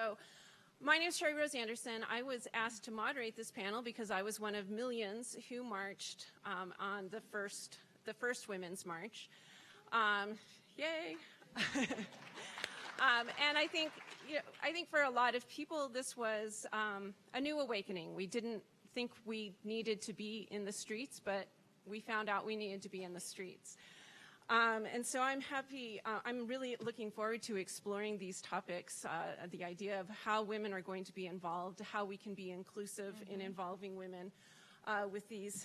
So my name is Sherry Rose Anderson. I was asked to moderate this panel because I was one of millions who marched on the first Women's March. Yay! And I think for a lot of people, this was a new awakening. We didn't think we needed to be in the streets, but we found out we needed to be in the streets. And so I'm happy, I'm really looking forward to exploring these topics, the idea of how women are going to be involved, how we can be inclusive in involving women with these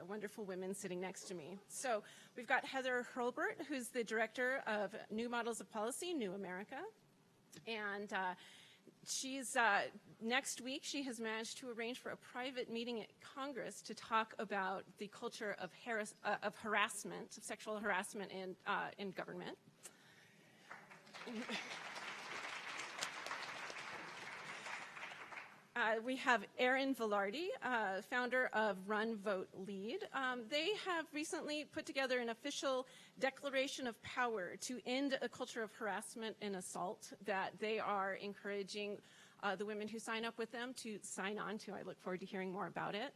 wonderful women sitting next to me. So we've got Heather Hurlbert, who's the director of New Models of Policy, New America. And she's, next week, she has managed to arrange for a private meeting at Congress to talk about the culture of harassment, of sexual harassment in government. We have Erin Velarde, founder of Run, Vote, Lead. They have recently put together an official declaration of power to end a culture of harassment and assault that they are encouraging the women who sign up with them to sign on to. I look forward to hearing more about it.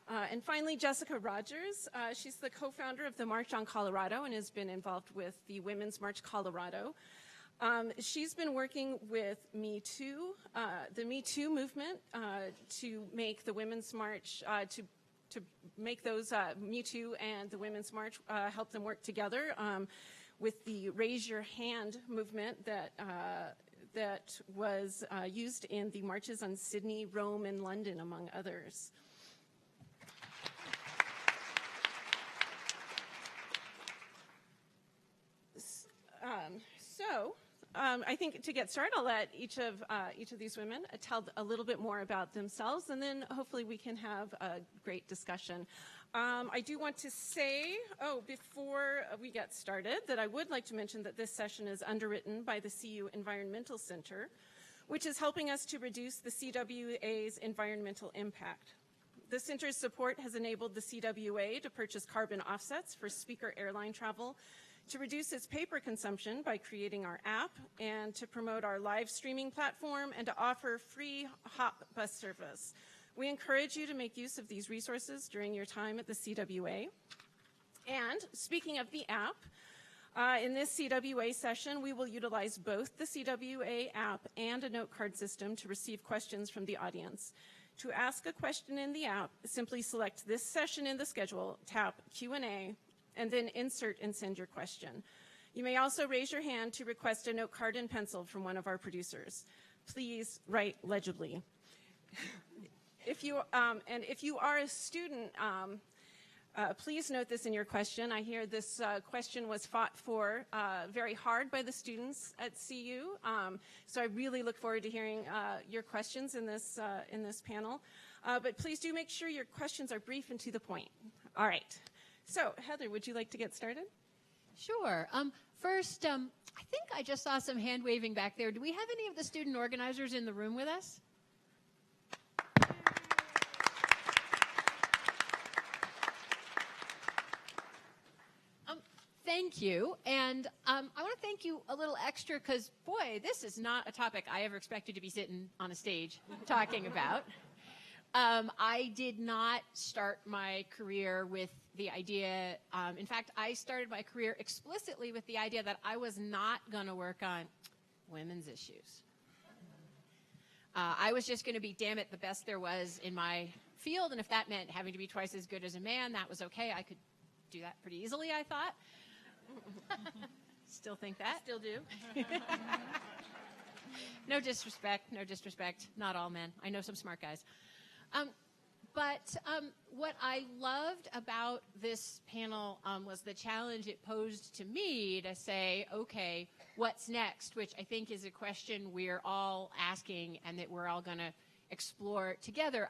And finally, Jessica Rogers. She's the co-founder of the March on Colorado and has been involved with the Women's March Colorado. She's been working with Me Too, the Me Too movement, to make the Women's March, to make those Me Too and the Women's March help them work together with the Raise Your Hand movement that was used in the marches on Sydney, Rome, and London, among others. I think to get started, I'll let each of these women tell a little bit more about themselves, and then hopefully we can have a great discussion. I do want to say, before we get started, that I would like to mention that this session is underwritten by the CU Environmental Center, which is helping us to reduce the CWA's environmental impact. The center's support has enabled the CWA to purchase carbon offsets for speaker airline travel, to reduce its paper consumption by creating our app, and to promote our live streaming platform, and to offer free hop bus service. We encourage you to make use of these resources during your time at the CWA. And speaking of the app, in this CWA session, we will utilize both the CWA app and a note card system to receive questions from the audience. To ask a question in the app, simply select this session in the schedule, tap Q&A, and then insert and send your question. You may also raise your hand to request a note card and pencil from one of our producers. Please write legibly. If you are a student, please note this in your question. I hear this question was fought for very hard by the students at CU, so I really look forward to hearing your questions in this panel. But please do make sure your questions are brief and to the point. All right. So, Heather, would you like to get started? Sure. First, I think I just saw some hand waving back there. Do we have any of the student organizers in the room with us? Thank you. And I want to thank you a little extra because, boy, this is not a topic I ever expected to be sitting on a stage talking about. I did not start my career with the idea, in fact, I started my career explicitly with the idea that I was not going to work on women's issues. I was just going to be, damn it, the best there was in my field, and if that meant having to be twice as good as a man, that was okay. I could do that pretty easily, I thought. Still think that. Still do. No disrespect, no disrespect. Not all men. I know some smart guys. But what I loved about this panel was the challenge it posed to me to say, okay, what's next? Which I think is a question we're all asking and that we're all going to explore together.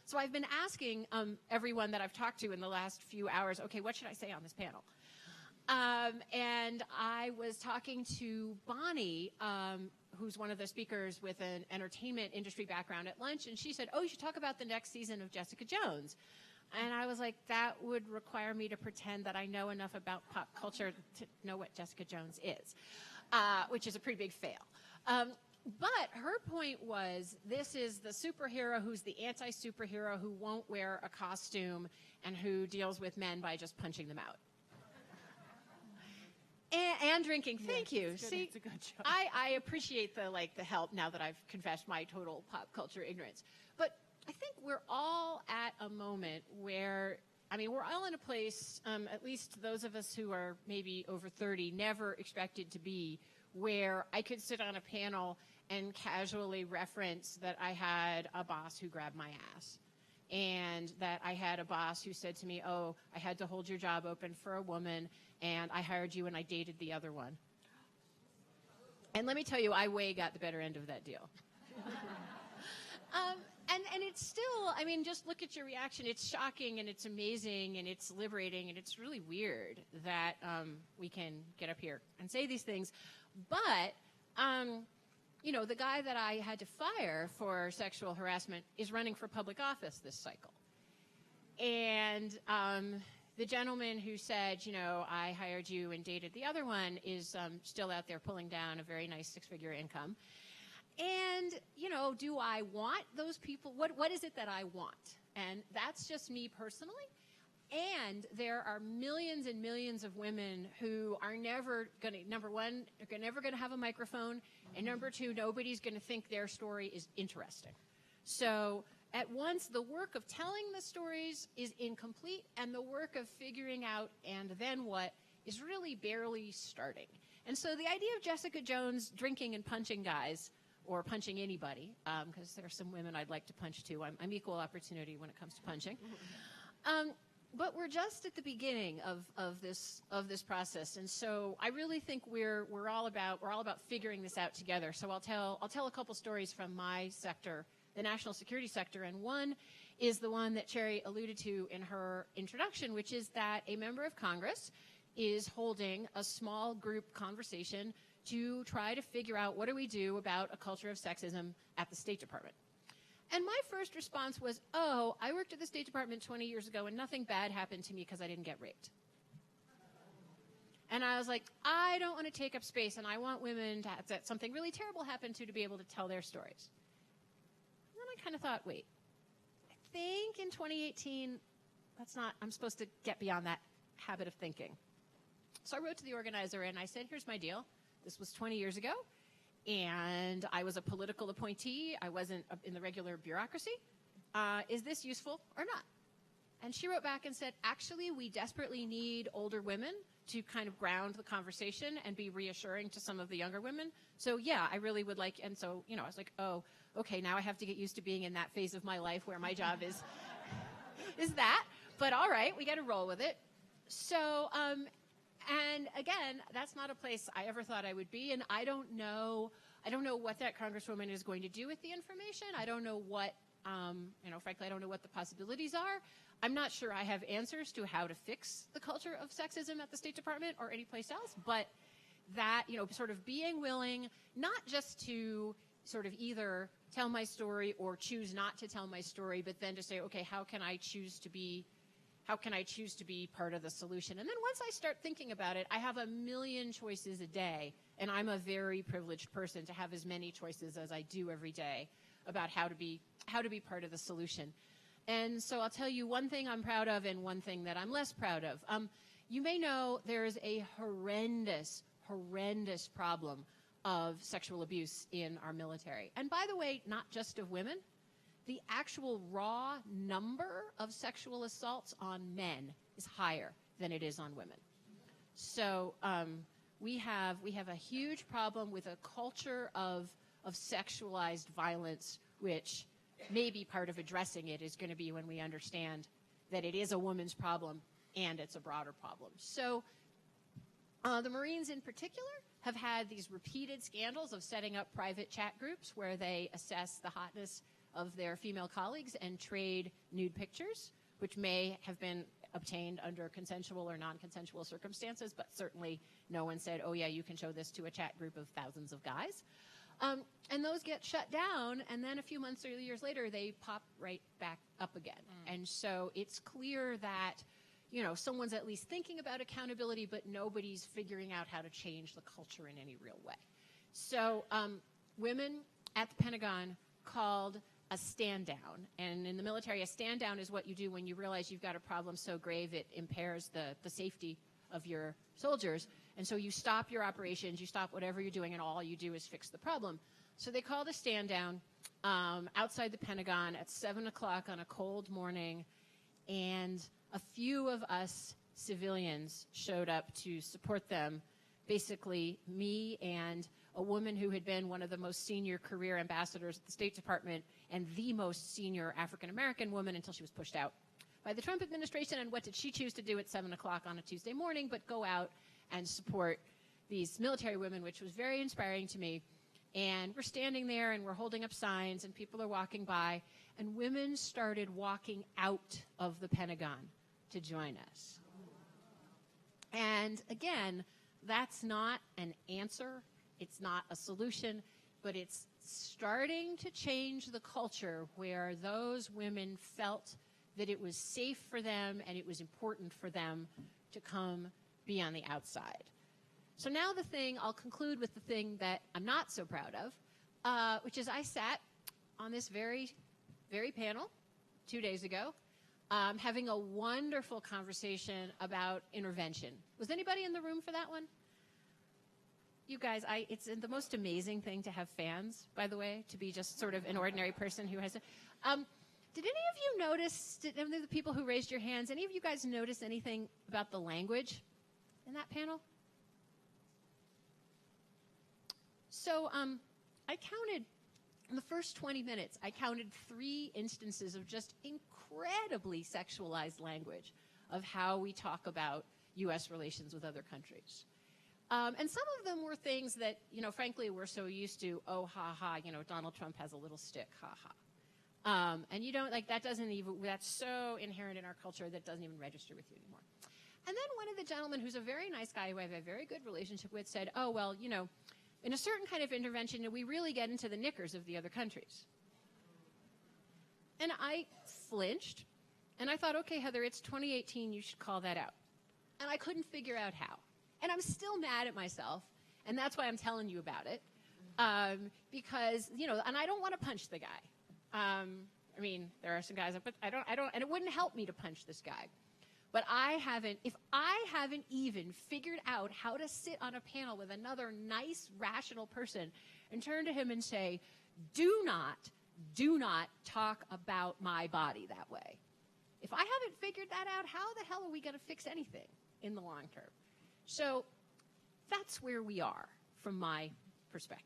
So I've been asking everyone that I've talked to in the last few hours, okay, what should I say on this panel? And I was talking to Bonnie, who's one of the speakers with an entertainment industry background at lunch, and she said, oh, you should talk about the next season of Jessica Jones. And I was like, that would require me to pretend that I know enough about pop culture to know what Jessica Jones is, which is a pretty big fail. But her point was, this is the superhero who's the anti-superhero who won't wear a costume and who deals with men by just punching them out. And drinking. Thank you. See, it's a good show. I appreciate the help now that I've confessed my total pop culture ignorance. But I think we're all at a moment where, we're all in a place, at least those of us who are maybe over 30, never expected to be, where I could sit on a panel and casually reference that I had a boss who grabbed my ass. And that I had a boss who said to me, oh, I had to hold your job open for a woman, and I hired you and I dated the other one. And let me tell you, I way got the better end of that deal. And it's still, just look at your reaction. It's shocking and it's amazing and it's liberating and it's really weird that we can get up here and say these things. But, the guy that I had to fire for sexual harassment is running for public office this cycle. And the gentleman who said, I hired you and dated the other one is still out there pulling down a very nice six-figure income. And, do I want those people? What is it that I want? And that's just me personally. And there are millions and millions of women who are never going to, number one, they're never going to have a microphone. And number two, nobody's going to think their story is interesting. So at once, the work of telling the stories is incomplete, and the work of figuring out and then what is really barely starting. And so the idea of Jessica Jones drinking and punching guys, or punching anybody, because there are some women I'd like to punch too. I'm equal opportunity when it comes to punching. But we're just at the beginning of this process, and so I really think we're all about figuring this out together. So I'll tell a couple stories from my sector, the national security sector, and one is the one that Cherry alluded to in her introduction, which is that a member of Congress is holding a small group conversation to try to figure out what do we do about a culture of sexism at the State Department. And my first response was, oh, I worked at the State Department 20 years ago and nothing bad happened to me because I didn't get raped. And I was like, I don't want to take up space, and I want women to have that something really terrible happen to be able to tell their stories. And then I kind of thought, wait, I think in 2018, I'm supposed to get beyond that habit of thinking. So I wrote to the organizer and I said, here's my deal. This was 20 years ago. And I was a political appointee. I wasn't in the regular bureaucracy. Is this useful or not? And she wrote back and said, actually, we desperately need older women to kind of ground the conversation and be reassuring to some of the younger women. So, yeah, I really would like, and so, I was like, oh, okay, now I have to get used to being in that phase of my life where my job is that. But all right, we got to roll with it. So, and again, that's not a place I ever thought I would be, and I don't know what that Congresswoman is going to do with the information. I don't know what, frankly, I don't know what the possibilities are. I'm not sure I have answers to how to fix the culture of sexism at the State Department or any place else, but that, sort of being willing not just to sort of either tell my story or choose not to tell my story, but then to say, okay, how can I choose to be part of the solution? And then once I start thinking about it, I have a million choices a day, and I'm a very privileged person to have as many choices as I do every day about how to be part of the solution. And so I'll tell you one thing I'm proud of and one thing that I'm less proud of. You may know there is a horrendous problem of sexual abuse in our military. And by the way, not just of women. The actual raw number of sexual assaults on men is higher than it is on women. So we have a huge problem with a culture of sexualized violence, which maybe part of addressing it is going to be when we understand that it is a woman's problem and it's a broader problem. So the Marines in particular have had these repeated scandals of setting up private chat groups where they assess the hotness of their female colleagues and trade nude pictures, which may have been obtained under consensual or non-consensual circumstances, but certainly no one said, oh yeah, you can show this to a chat group of thousands of guys. And those get shut down, and then a few months or years later, they pop right back up again. And so it's clear that, you know, someone's at least thinking about accountability, but nobody's figuring out how to change the culture in any real way. So women at the Pentagon called a stand down. And in the military, a stand down is what you do when you realize you've got a problem so grave it impairs the safety of your soldiers. And so you stop your operations, you stop whatever you're doing, and all you do is fix the problem. So they called a stand down outside the Pentagon at 7 o'clock on a cold morning, and a few of us civilians showed up to support them. Basically, me and a woman who had been one of the most senior career ambassadors at the State Department and the most senior African-American woman until she was pushed out by the Trump administration. And what did she choose to do at 7 o'clock on a Tuesday morning but go out and support these military women, which was very inspiring to me. And we're standing there and we're holding up signs and people are walking by, and women started walking out of the Pentagon to join us. And again, that's not an answer. It's not a solution, but it's starting to change the culture where those women felt that it was safe for them and it was important for them to come be on the outside. So now I'll conclude with the thing that I'm not so proud of, which is I sat on this very, very panel 2 days ago, having a wonderful conversation about intervention. Was anybody in the room for that one? You guys, it's the most amazing thing to have fans, by the way, to be just sort of an ordinary person who has it. Did any of you notice, any of the people who raised your hands, any of you guys notice anything about the language in that panel? So I counted, in the first 20 minutes, I counted 3 instances of just incredibly sexualized language of how we talk about U.S. relations with other countries. And some of them were things that, you know, frankly, we're so used to, oh, ha, ha, you know, Donald Trump has a little stick, ha, ha. And you don't, like, that's so inherent in our culture that doesn't even register with you anymore. And then one of the gentlemen, who's a very nice guy who I have a very good relationship with, said, oh, well, you know, in a certain kind of intervention, we really get into the knickers of the other countries. And I flinched, and I thought, okay, Heather, it's 2018, you should call that out. And I couldn't figure out how. And I'm still mad at myself, and that's why I'm telling you about it. Because, you know, and I don't want to punch the guy. I mean, there are some guys, but I don't, and it wouldn't help me to punch this guy. But if I haven't even figured out how to sit on a panel with another nice, rational person and turn to him and say, do not talk about my body that way. If I haven't figured that out, how the hell are we going to fix anything in the long term? So that's where we are from my perspective.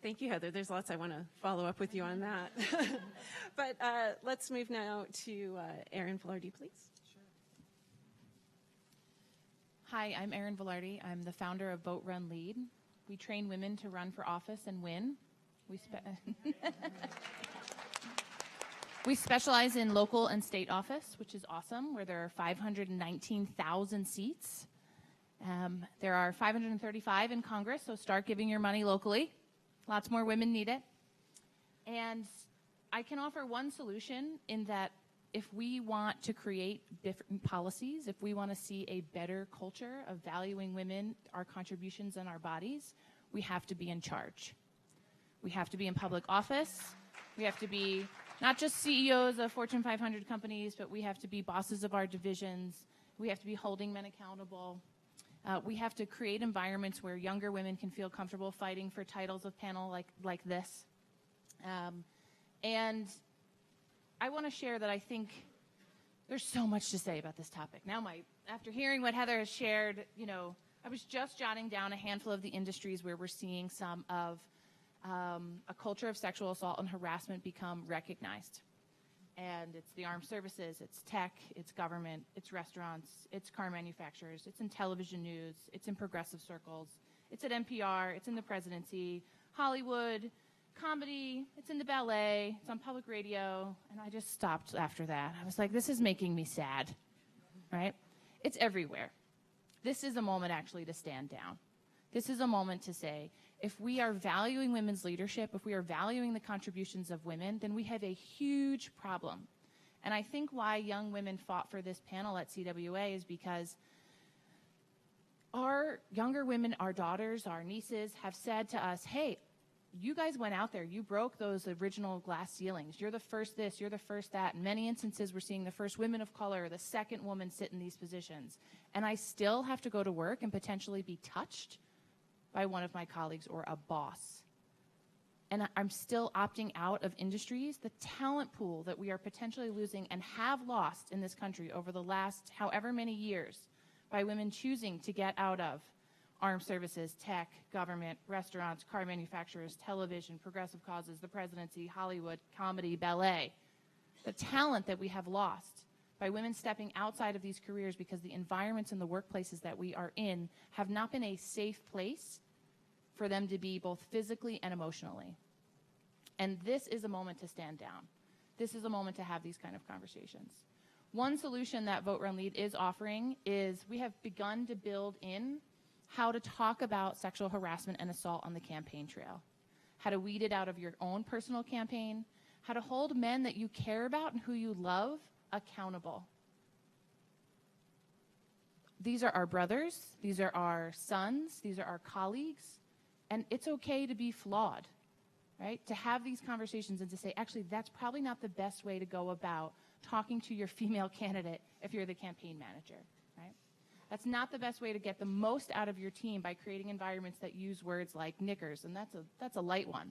Thank you, Heather. There's lots I want to follow up with you on that. But let's move now to Erin Velarde, please. Sure. Hi, I'm Erin Velarde. I'm the founder of Vote Run Lead. We train women to run for office and win. We specialize in local and state office, which is awesome, where there are 519,000 seats. There are 535 in Congress, so start giving your money locally. Lots more women need it. And I can offer one solution in that if we want to create different policies, if we want to see a better culture of valuing women, our contributions, and our bodies, we have to be in charge. We have to be in public office. We have to be not just CEOs of Fortune 500 companies, but we have to be bosses of our divisions. We have to be holding men accountable. We have to create environments where younger women can feel comfortable fighting for titles of panel like this. And I want to share that I think there's so much to say about this topic. Now, after hearing what Heather has shared, you know, I was just jotting down a handful of the industries where we're seeing some of a culture of sexual assault and harassment become recognized. And it's the armed services, it's tech, it's government, it's restaurants, it's car manufacturers, it's in television news, it's in progressive circles, it's at NPR, it's in the presidency, Hollywood, comedy, it's in the ballet, it's on public radio, and I just stopped after that. I was like, this is making me sad, right? It's everywhere. This is a moment actually to stand down. This is a moment to say, if we are valuing women's leadership, if we are valuing the contributions of women, then we have a huge problem. And I think why young women fought for this panel at CWA is because our younger women, our daughters, our nieces have said to us, hey, you guys went out there, you broke those original glass ceilings. You're the first this, you're the first that. In many instances, we're seeing the first women of color, the second woman sit in these positions. And I still have to go to work and potentially be touched by one of my colleagues or a boss. And I'm still opting out of industries, the talent pool that we are potentially losing and have lost in this country over the last however many years by women choosing to get out of armed services, tech, government, restaurants, car manufacturers, television, progressive causes, the presidency, Hollywood, comedy, ballet. The talent that we have lost by women stepping outside of these careers because the environments and the workplaces that we are in have not been a safe place for them to be both physically and emotionally. And this is a moment to stand down. This is a moment to have these kind of conversations. One solution that Vote Run Lead is offering is we have begun to build in how to talk about sexual harassment and assault on the campaign trail, how to weed it out of your own personal campaign, how to hold men that you care about and who you love accountable. These are our brothers, these are our sons, these are our colleagues, and it's okay to be flawed, right? To have these conversations and to say, actually, that's probably not the best way to go about talking to your female candidate if you're the campaign manager, right? That's not the best way to get the most out of your team by creating environments that use words like knickers, and that's a light one,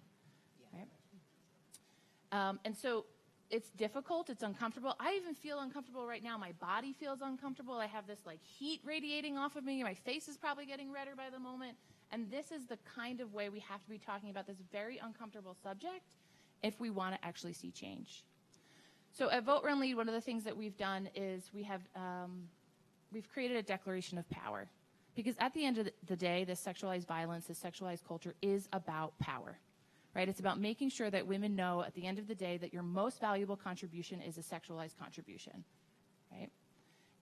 right? And so it's difficult, it's uncomfortable. I even feel uncomfortable right now. My body feels uncomfortable. I have this like heat radiating off of me. My face is probably getting redder by the moment. And this is the kind of way we have to be talking about this very uncomfortable subject if we want to actually see change. So at Vote Run Lead, one of the things that we've done is we've created a declaration of power. Because at the end of the day, this sexualized violence, this sexualized culture is about power, right? It's about making sure that women know at the end of the day that your most valuable contribution is a sexualized contribution, right?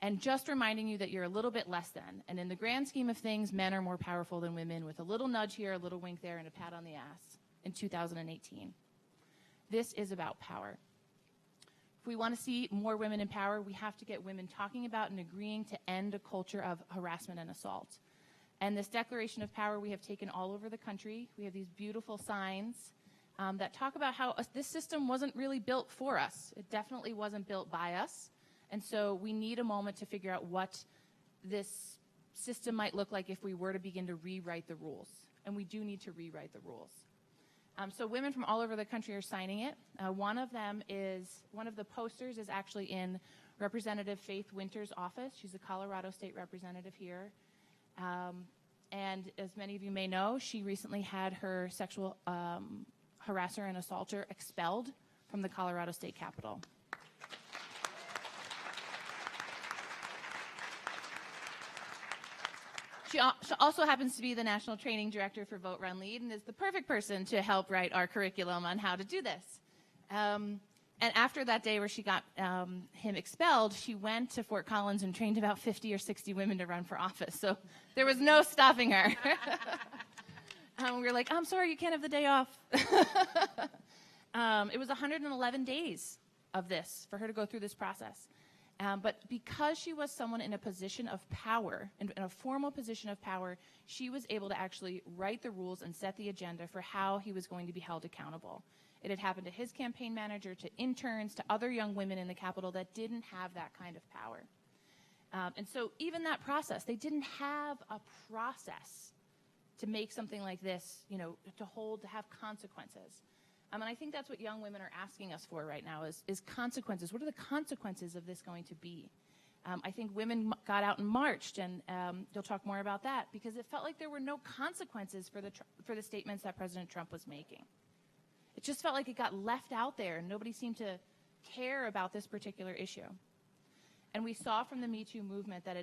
And just reminding you that you're a little bit less than. And in the grand scheme of things, men are more powerful than women with a little nudge here, a little wink there, and a pat on the ass in 2018. This is about power. If we want to see more women in power, we have to get women talking about and agreeing to end a culture of harassment and assault. And this declaration of power we have taken all over the country. We have these beautiful signs that talk about how this system wasn't really built for us. It definitely wasn't built by us. And so we need a moment to figure out what this system might look like if we were to begin to rewrite the rules. And we do need to rewrite the rules. So women from all over the country are signing it. One of the posters is actually in Representative Faith Winter's office. She's a Colorado State representative here. And as many of you may know, she recently had her sexual harasser and assaulter expelled from the Colorado State Capitol. She also happens to be the National Training Director for Vote Run Lead and is the perfect person to help write our curriculum on how to do this. And after that day where she got him expelled, she went to Fort Collins and trained about 50 or 60 women to run for office. So there was no stopping her. We were like, I'm sorry, you can't have the day off. It was 111 days of this for her to go through this process. But because she was someone in a position of power, in a formal position of power, she was able to actually write the rules and set the agenda for how he was going to be held accountable. It had happened to his campaign manager, to interns, to other young women in the Capitol that didn't have that kind of power. And so even that process, they didn't have a process to make something like this, to have consequences. And I think that's what young women are asking us for right now is consequences. What are the consequences of this going to be? I think women got out and marched, and you'll talk more about that, because it felt like there were no consequences for the statements that President Trump was making. It just felt like it got left out there, and nobody seemed to care about this particular issue. And we saw from the Me Too movement that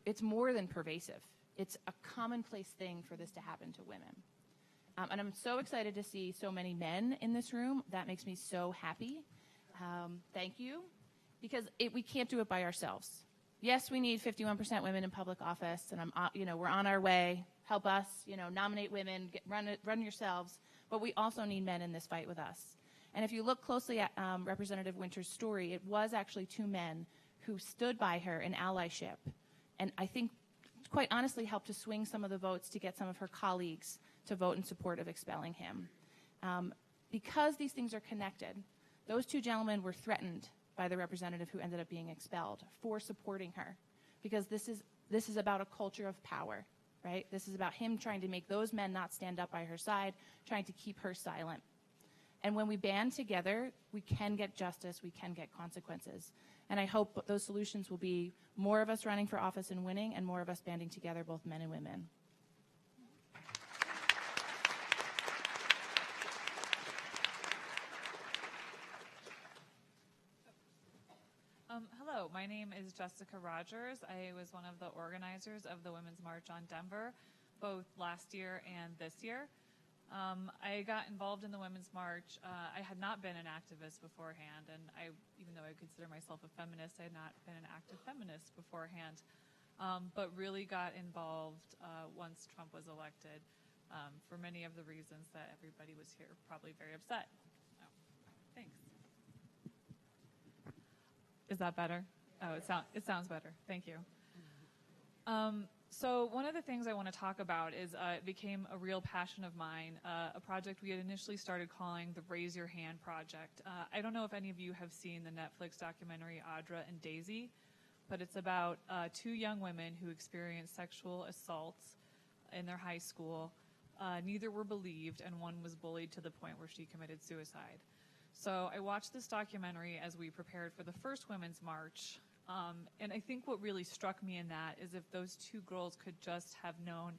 it's more than pervasive. It's a commonplace thing for this to happen to women. And I'm so excited to see so many men in this room. That makes me so happy. Thank you. Because we can't do it by ourselves. Yes, we need 51% women in public office, and we're on our way. Help us, nominate women, run yourselves. But we also need men in this fight with us. And if you look closely at Representative Winter's story, it was actually 2 men who stood by her in allyship, and I think, quite honestly, helped to swing some of the votes to get some of her colleagues to vote in support of expelling him. Because these things are connected, those 2 gentlemen were threatened by the representative who ended up being expelled for supporting her, because this is about a culture of power, right? This is about him trying to make those men not stand up by her side, trying to keep her silent. And when we band together, we can get justice, we can get consequences. And I hope those solutions will be more of us running for office and winning, and more of us banding together, both men and women. Hello, my name is Jessica Rogers. I was one of the organizers of the Women's March on Denver, both last year and this year. I got involved in the Women's March. I had not been an activist beforehand, and even though I consider myself a feminist, I had not been an active feminist beforehand, but really got involved once Trump was elected for many of the reasons that everybody was here probably very upset. Oh, thanks. Is that better? Oh, it sounds better. Thank you. So one of the things I want to talk about is it became a real passion of mine, a project we had initially started calling the Raise Your Hand Project. I don't know if any of you have seen the Netflix documentary Audra and Daisy, but it's about 2 young women who experienced sexual assaults in their high school. Neither were believed, and one was bullied to the point where she committed suicide. So I watched this documentary as we prepared for the first Women's March, and I think what really struck me in that is if those 2 girls could just have known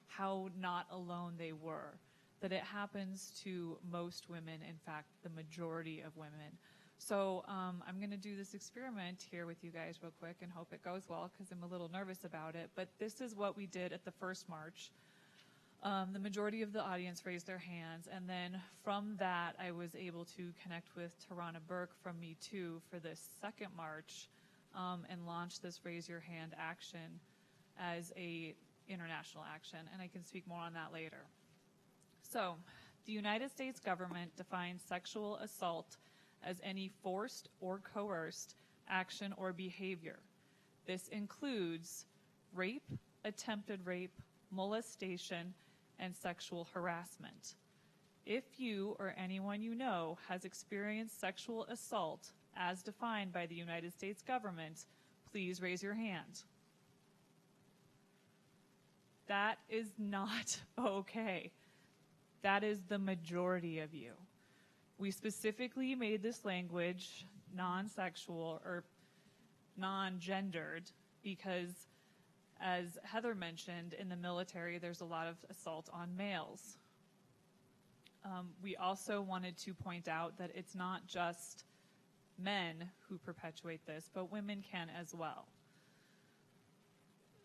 how not alone they were, that it happens to most women, in fact, the majority of women. So I'm going to do this experiment here with you guys real quick and hope it goes well, because I'm a little nervous about it, but this is what we did at the first march. The majority of the audience raised their hands, and then from that I was able to connect with Tarana Burke from Me Too for this second march and launch this Raise Your Hand action as a international action, and I can speak more on that later. So, the United States government defines sexual assault as any forced or coerced action or behavior. This includes rape, attempted rape, molestation, and sexual harassment. If you or anyone you know has experienced sexual assault as defined by the United States government, please raise your hand. That is not okay. That is the majority of you. We specifically made this language non-sexual or non-gendered because, as Heather mentioned, in the military there's a lot of assault on males. We also wanted to point out that it's not just men who perpetuate this, but women can as well.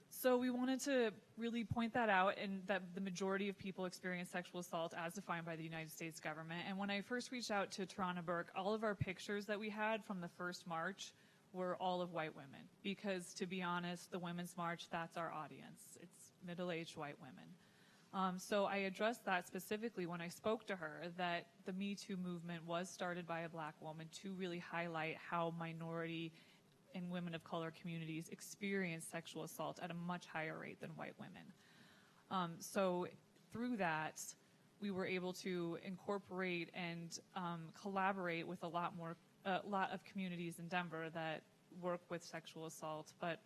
So we wanted to really point that out, and that the majority of people experience sexual assault as defined by the United States government. And when I first reached out to Tarana Burke, all of our pictures that we had from the first march were all of white women, because to be honest, the Women's March, that's our audience. It's middle-aged white women. So I addressed that specifically when I spoke to her, that the Me Too movement was started by a black woman to really highlight how minority and women of color communities experience sexual assault at a much higher rate than white women. So through that, we were able to incorporate and collaborate with a lot of communities in Denver that work with sexual assault, but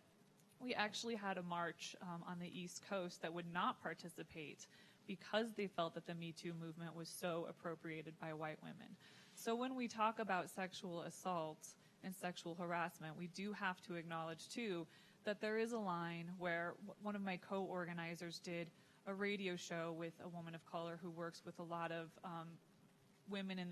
we actually had a march on the East Coast that would not participate because they felt that the Me Too movement was so appropriated by white women. So when we talk about sexual assault and sexual harassment, we do have to acknowledge too that there is a line where one of my co-organizers did a radio show with a woman of color who works with a lot of women in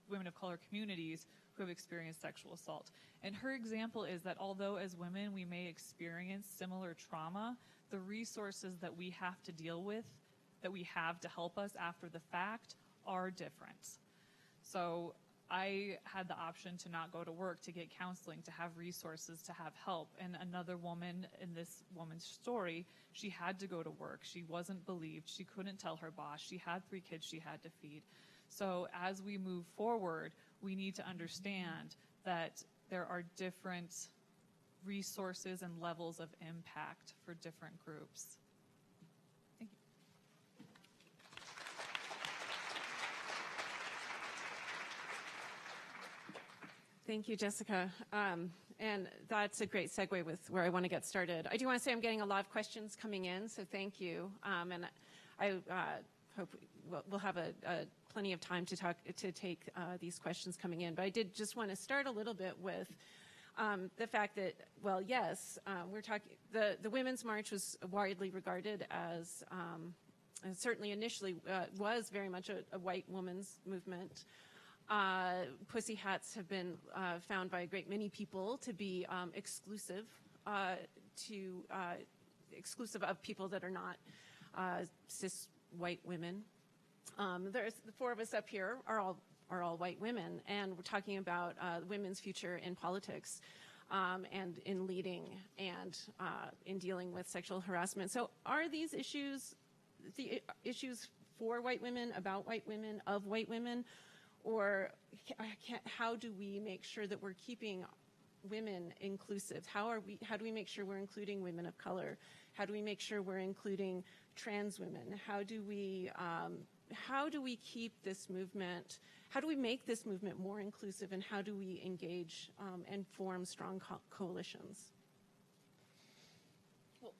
women of color communities who have experienced sexual assault. And her example is that although as women we may experience similar trauma, the resources that we have to deal with that we have to help us after the fact are different. So I had the option to not go to work, to get counseling, to have resources, to have help. And another woman in this woman's story, she had to go to work. She wasn't believed. She couldn't tell her boss. She had 3 kids she had to feed. So as we move forward, we need to understand that there are different resources and levels of impact for different groups. Thank you. Thank you, Jessica. And that's a great segue with where I want to get started. I do want to say I'm getting a lot of questions coming in, so thank you. And I hope we'll have plenty of time to take these questions coming in. But I did just want to start a little bit with the fact that, well, yes, we're talking. The Women's March was widely regarded as, and certainly initially was very much a white woman's movement. Pussy hats have been found by a great many people to be exclusive of people that are not cis white women. There's the 4 of us up here are all white women, and we're talking about women's future in politics and in leading and in dealing with sexual harassment. So are these issues the issues for white women, about white women, of white women? Or how do we make sure that we're keeping women inclusive? How do we make sure we're including women of color? How do we make sure we're including trans women? How do we keep this movement? How do we make this movement more inclusive? And how do we engage and form strong coalitions? Well,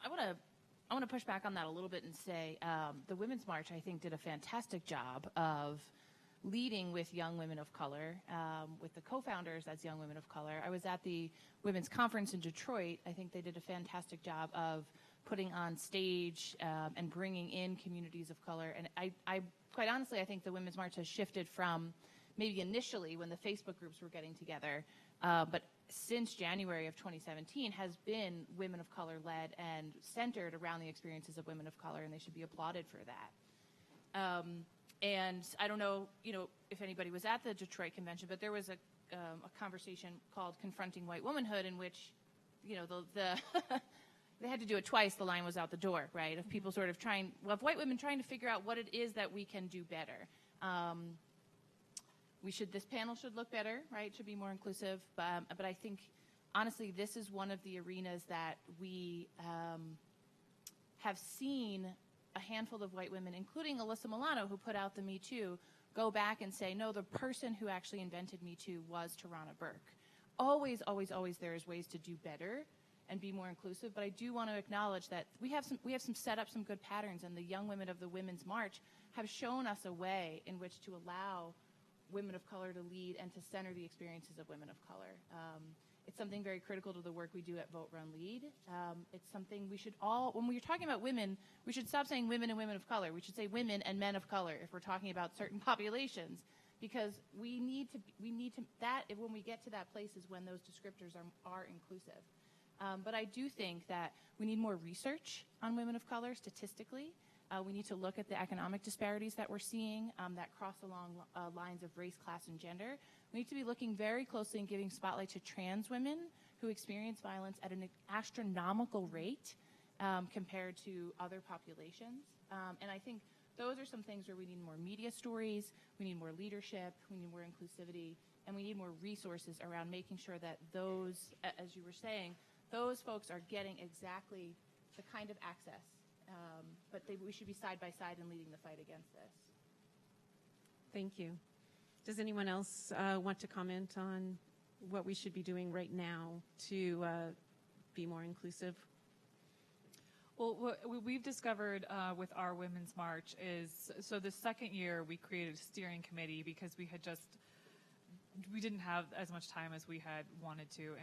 I want to push back on that a little bit and say the Women's March, I think, did a fantastic job of leading with young women of color, with the co-founders as young women of color. I was at the Women's Conference in Detroit. I think they did a fantastic job of putting on stage and bringing in communities of color. And I quite honestly, I think the Women's March has shifted from maybe initially when the Facebook groups were getting together, but since January of 2017 has been women of color led and centered around the experiences of women of color, and they should be applauded for that. And I don't know, if anybody was at the Detroit convention, but there was a conversation called Confronting White Womanhood in which, they had to do it twice. The line was out the door, right? Of people sort of of white women trying to figure out what it is that we can do better. This panel should look better, right? It should be more inclusive. But I think, honestly, this is one of the arenas that we have seen a handful of white women, including Alyssa Milano, who put out the Me Too, go back and say, no, the person who actually invented Me Too was Tarana Burke. Always, always, always there is ways to do better and be more inclusive, but I do want to acknowledge that we have set up some good patterns, and the young women of the Women's March have shown us a way in which to allow women of color to lead and to center the experiences of women of color. It's something very critical to the work we do at Vote, Run, Lead. It's something we should all, when we're talking about women, we should stop saying women and women of color. We should say women and men of color if we're talking about certain populations, because we need to, when we get to that place is when those descriptors are inclusive. But I do think that we need more research on women of color statistically. We need to look at the economic disparities that we're seeing that cross along lines of race, class, and gender. We need to be looking very closely and giving spotlight to trans women who experience violence at an astronomical rate compared to other populations. And I think those are some things where we need more media stories, we need more leadership, we need more inclusivity, and we need more resources around making sure that those, as you were saying, those folks are getting exactly the kind of access. But we should be side by side in leading the fight against this. Thank you. Does anyone else want to comment on what we should be doing right now to be more inclusive? Well, what we've discovered with our Women's March is, so the second year we created a steering committee because we didn't have as much time as we had wanted to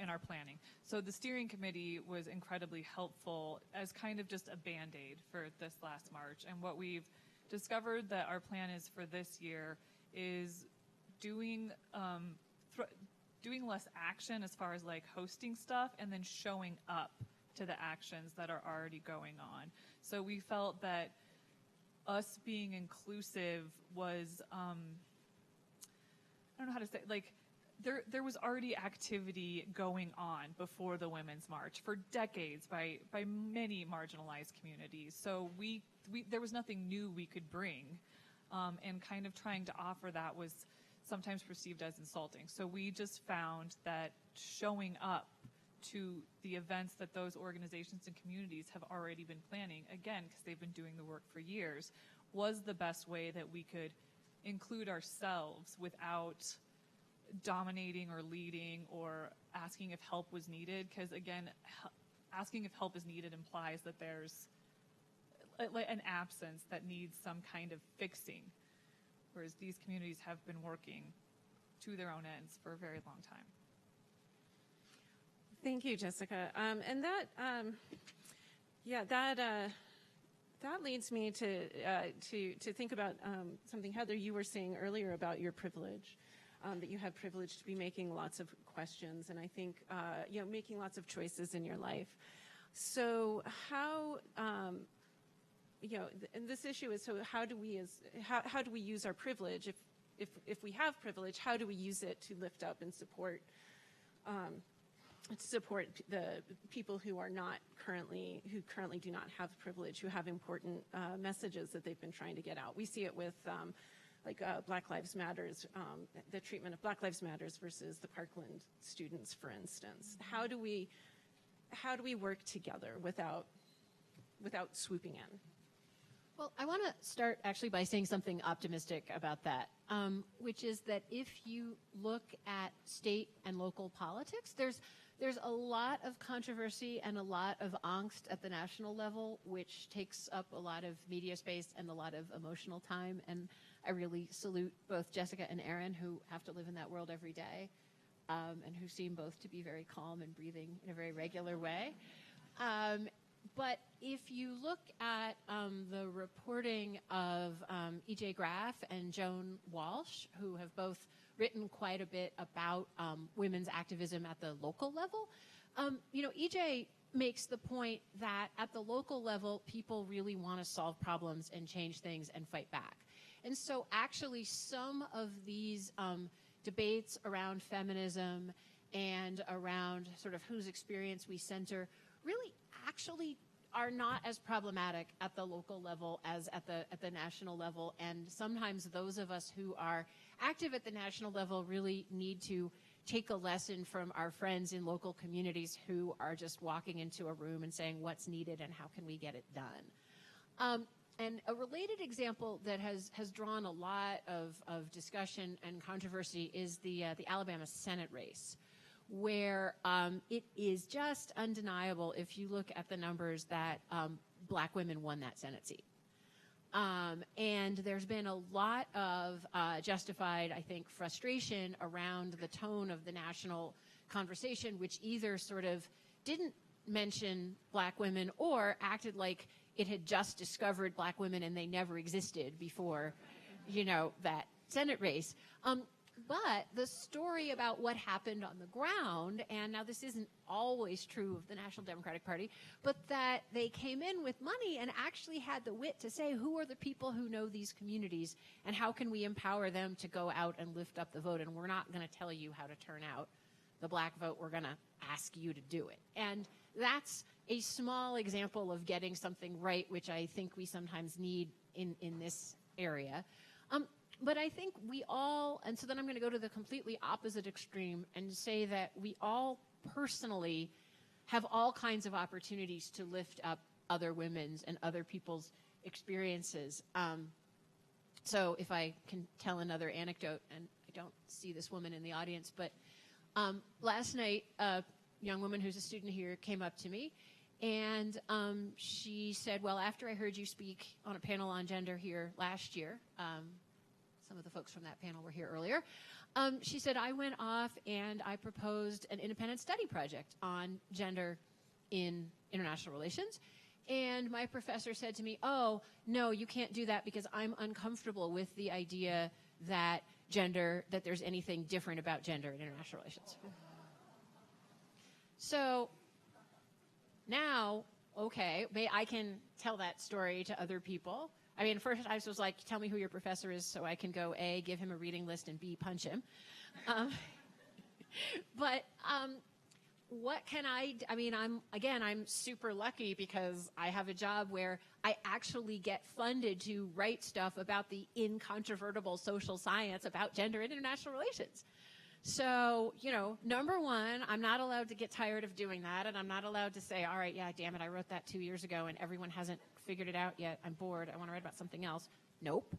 in our planning. So the steering committee was incredibly helpful as kind of just a Band-Aid for this last March. And what we've discovered that our plan is for this year is doing less action as far as like hosting stuff and then showing up to the actions that are already going on. So we felt that us being inclusive was, I don't know how to say, like, there was already activity going on before the Women's March for decades by many marginalized communities. So there was nothing new we could bring, and kind of trying to offer that was sometimes perceived as insulting. So we just found that showing up to the events that those organizations and communities have already been planning, again, because they've been doing the work for years, was the best way that we could include ourselves without dominating or leading or asking if help was needed. Because again, asking if help is needed implies that there's like an absence that needs some kind of fixing, whereas these communities have been working to their own ends for a very long time. Thank you, Jessica. And that, that leads me to think about something, Heather, you were saying earlier about your privilege, that you have privilege to be making lots of questions, and I think making lots of choices in your life. So how and this issue is, so how do we use our privilege? If we have privilege, how do we use it to lift up and support the people who currently do not have privilege, who have important messages that they've been trying to get out? We see it with Black Lives Matters, the treatment of Black Lives Matters versus the Parkland students, for instance. How do we work together without swooping in? Well, I want to start actually by saying something optimistic about that, which is that if you look at state and local politics, there's a lot of controversy and a lot of angst at the national level, which takes up a lot of media space and a lot of emotional time. And I really salute both Jessica and Erin, who have to live in that world every day, and who seem both to be very calm and breathing in a very regular way. But if you look at the reporting of E.J. Graff and Joan Walsh, who have both written quite a bit about women's activism at the local level, E.J. makes the point that at the local level, people really want to solve problems and change things and fight back. And so actually some of these debates around feminism and around sort of whose experience we center really actually are not as problematic at the local level as at the national level. And sometimes those of us who are active at the national level really need to take a lesson from our friends in local communities who are just walking into a room and saying what's needed and how can we get it done. And a related example that has drawn a lot of discussion and controversy is the Alabama Senate race, where it is just undeniable if you look at the numbers that Black women won that Senate seat. And there's been a lot of justified, I think, frustration around the tone of the national conversation, which either sort of didn't mention Black women or acted like it had just discovered Black women and they never existed before, that Senate race. But the story about what happened on the ground, and now this isn't always true of the National Democratic Party, but that they came in with money and actually had the wit to say, who are the people who know these communities and how can we empower them to go out and lift up the vote? And we're not going to tell you how to turn out the Black vote. We're going to ask you to do it. And that's a small example of getting something right, which I think we sometimes need in this area. But I think we all, and so then I'm going to go to the completely opposite extreme and say that we all personally have all kinds of opportunities to lift up other women's and other people's experiences. So if I can tell another anecdote, and I don't see this woman in the audience, but last night, a young woman who's a student here came up to me, and she said, well, after I heard you speak on a panel on gender here last year, some of the folks from that panel were here earlier. She said, I went off and I proposed an independent study project on gender in international relations. And my professor said to me, oh, no, you can't do that because I'm uncomfortable with the idea that there's anything different about gender in international relations. So now, okay, I can tell that story to other people. I mean, first I was like, tell me who your professor is so I can go A, give him a reading list, and B, punch him. But what can I mean, I'm super lucky because I have a job where I actually get funded to write stuff about the incontrovertible social science about gender and international relations. So, number one, I'm not allowed to get tired of doing that, and I'm not allowed to say, all right, yeah, damn it, I wrote that 2 years ago, and everyone hasn't figured it out yet. I'm bored. I want to write about something else. Nope.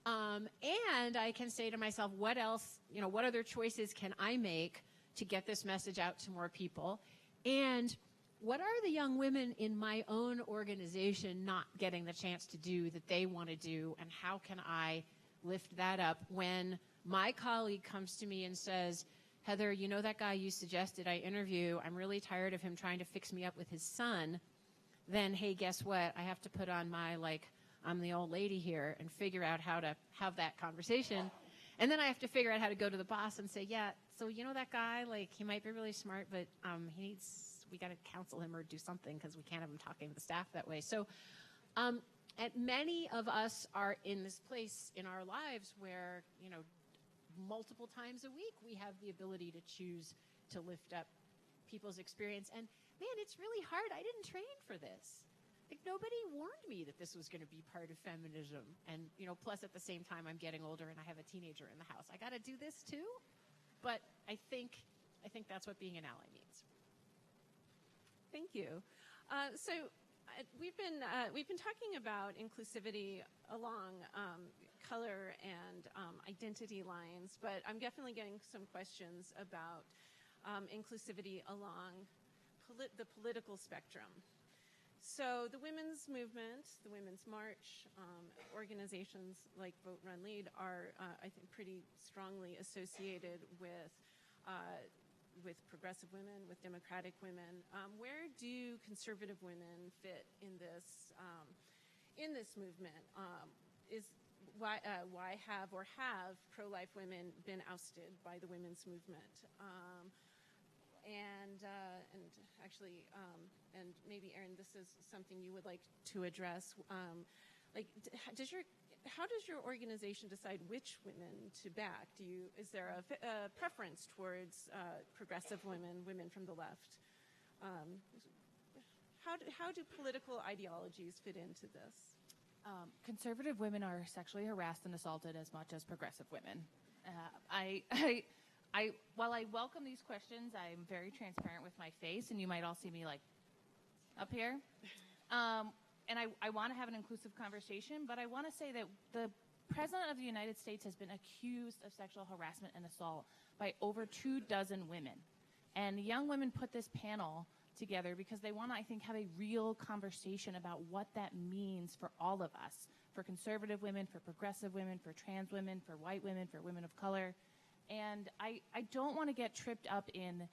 And I can say to myself, what else, what other choices can I make to get this message out to more people? And what are the young women in my own organization not getting the chance to do that they want to do, and how can I lift that up when my colleague comes to me and says, Heather, that guy you suggested I interview, I'm really tired of him trying to fix me up with his son. Then, hey, guess what? I have to put on my, I'm the old lady here and figure out how to have that conversation. And then I have to figure out how to go to the boss and say, yeah, so that guy, he might be really smart, but we got to counsel him or do something because we can't have him talking to the staff that way. So and many of us are in this place in our lives where, multiple times a week we have the ability to choose to lift up people's experience. And man, it's really hard. I didn't train for this. Nobody warned me that this was going to be part of feminism. And, plus at the same time, I'm getting older and I have a teenager in the house. I got to do this too. But I think that's what being an ally means. Thank you. We've been talking about inclusivity along color and identity lines, but I'm definitely getting some questions about inclusivity along the political spectrum. So the women's movement, the Women's March, organizations like Vote, Run, Lead are, I think, pretty strongly associated with progressive women, with democratic women. Where do conservative women fit in this movement? Why have pro-life women been ousted by the women's movement? And maybe, Erin, this is something you would like to address. How does your organization decide which women to back? Is there a preference towards progressive women from the left? How do political ideologies fit into this? Conservative women are sexually harassed and assaulted as much as progressive women. While I welcome these questions, I'm very transparent with my face, and you might all see me up here. And I want to have an inclusive conversation, but I want to say that the President of the United States has been accused of sexual harassment and assault by over 24 women. And young women put this panel together because they want to, I think, have a real conversation about what that means for all of us, for conservative women, for progressive women, for trans women, for white women, for women of color. And I don't want to get tripped up in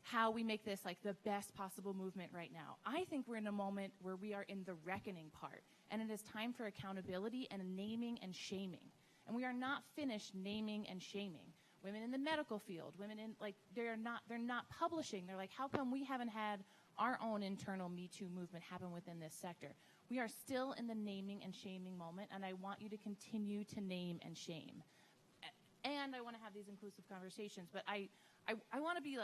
how we make this the best possible movement right now. I think we're in a moment where we are in the reckoning part, and it is time for accountability and naming and shaming. And we are not finished naming and shaming. Women in the medical field, women in they're not publishing. They're how come we haven't had our own internal Me Too movement happen within this sector? We are still in the naming and shaming moment, and I want you to continue to name and shame. And I want to have these inclusive conversations, but I want to be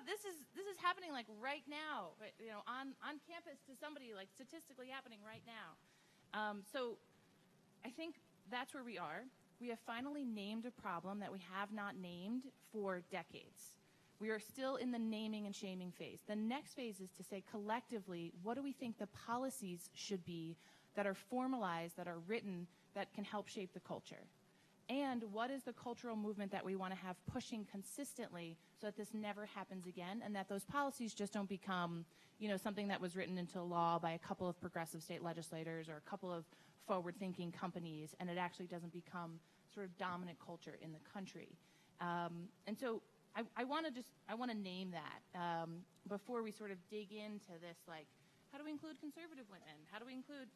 this is happening right now, on campus to somebody, statistically happening right now. So I think that's where we are. We have finally named a problem that we have not named for decades. We are still in the naming and shaming phase. The next phase is to say collectively, what do we think the policies should be that are formalized, that are written, that can help shape the culture? And what is the cultural movement that we want to have pushing consistently so that this never happens again, and that those policies just don't become, something that was written into law by a couple of progressive state legislators or a couple of forward-thinking companies, and it actually doesn't become sort of dominant culture in the country. And so I want to name that before we sort of dig into this, how do we include conservative women? How do we include,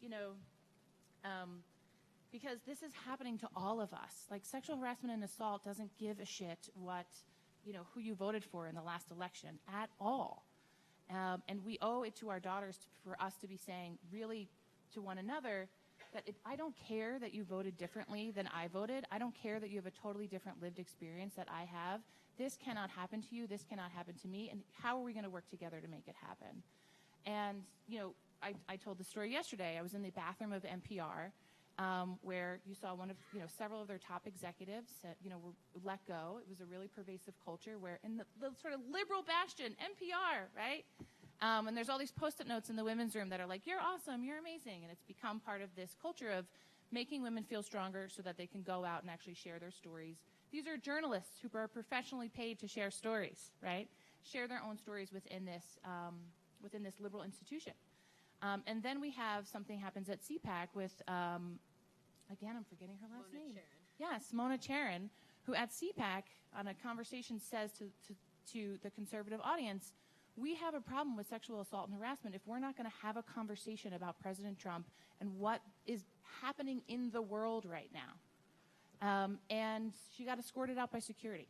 because this is happening to all of us. Sexual harassment and assault doesn't give a shit who you voted for in the last election at all. And we owe it to our daughters for us to be saying really to one another that I don't care that you voted differently than I voted. I don't care that you have a totally different lived experience that I have. This cannot happen to you. This cannot happen to me. And how are we going to work together to make it happen? And, you know, I told the story yesterday. I was in the bathroom of NPR, where you saw one of, you know, several of their top executives, you know, were let go. It was a really pervasive culture where in the sort of liberal bastion, NPR, right? And there's all these Post-it notes in the women's room that are like, you're awesome, you're amazing. And it's become part of this culture of making women feel stronger so that they can go out and actually share their stories. These are journalists who are professionally paid to share stories, right? Share their own stories within this liberal institution. And then we have something happens at CPAC with, again, I'm forgetting her last name. Yes, Mona Charen, who at CPAC on a conversation says to the conservative audience, we have a problem with sexual assault and harassment if we're not going to have a conversation about President Trump and what is happening in the world right now. And she got escorted out by security.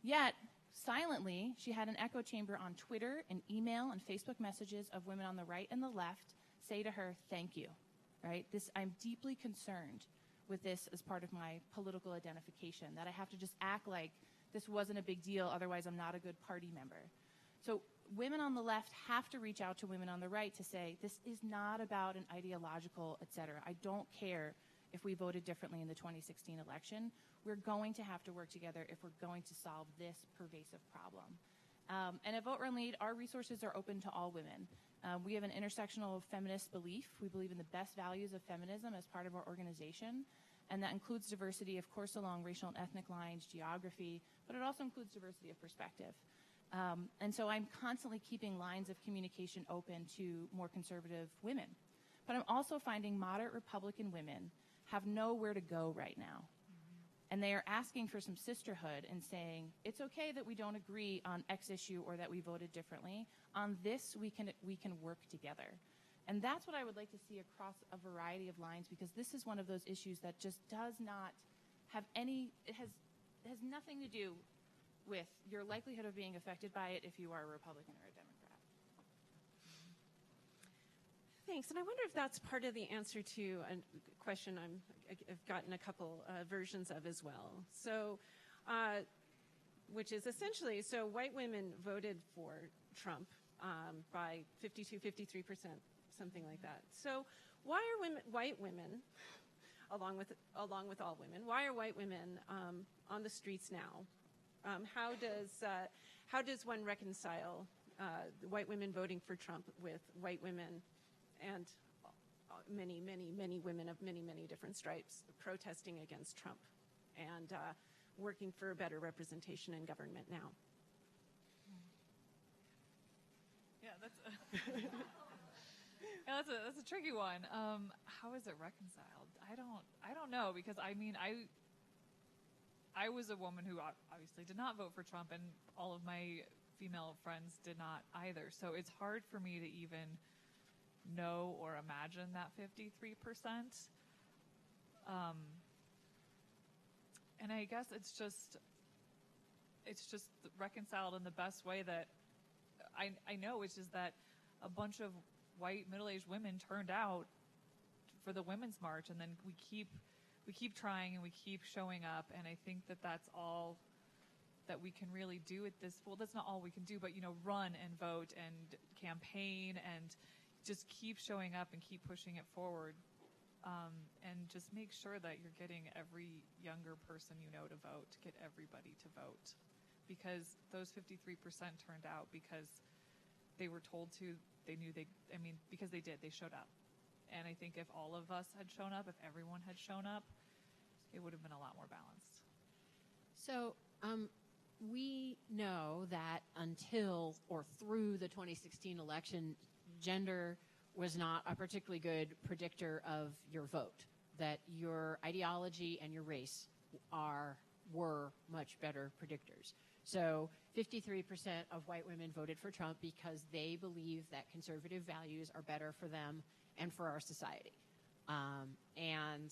Yet, silently, she had an echo chamber on Twitter and email and Facebook messages of women on the right and the left say to her, thank you, right? I'm deeply concerned with this as part of my political identification, that I have to just act like this wasn't a big deal, otherwise I'm not a good party member. So women on the left have to reach out to women on the right to say, this is not about an ideological, et cetera. I don't care if we voted differently in the 2016 election. We're going to have to work together if we're going to solve this pervasive problem. And at Vote Run Lead, our resources are open to all women. We have an intersectional feminist belief. We believe in the best values of feminism as part of our organization. And that includes diversity, of course, along racial and ethnic lines, geography, but it also includes diversity of perspective. And so I'm constantly keeping lines of communication open to more conservative women. But I'm also finding moderate Republican women have nowhere to go right now. And they are asking for some sisterhood and saying, it's okay that we don't agree on X issue or that we voted differently. On this, we can work together. And that's what I would like to see across a variety of lines, because this is one of those issues that just does not have it has nothing to do with your likelihood of being affected by it if you are a Republican or a Democrat. Thanks. And I wonder if that's part of the answer to a question I've gotten a couple versions of as well. So, which is essentially, so white women voted for Trump by 52, 53%, something like that. So why are white women, along with all women, why are white women on the streets now? How does one reconcile white women voting for Trump with white women and many, many, many women of many, many different stripes protesting against Trump and working for a better representation in government now? Yeah, that's a tricky one. How is it reconciled? I don't know, because I mean, I was a woman who obviously did not vote for Trump, and all of my female friends did not either. So it's hard for me to even know or imagine that 53%. And I guess it's just reconciled in the best way that I know, which is that a bunch of white middle-aged women turned out for the Women's March, and then we keep trying and we keep showing up, and I think that that's all that we can really do at this. Well, that's not all we can do, but run and vote and campaign and just keep showing up and keep pushing it forward, and just make sure that you're getting every younger person to vote, get everybody to vote, because those 53% turned out because they were told to. They knew because they did. They showed up. And I think if all of us had shown up, if everyone had shown up, it would have been a lot more balanced. So we know that until or through the 2016 election, gender was not a particularly good predictor of your vote, that your ideology and your race were much better predictors. So 53% of white women voted for Trump because they believe that conservative values are better for them and for our society. And,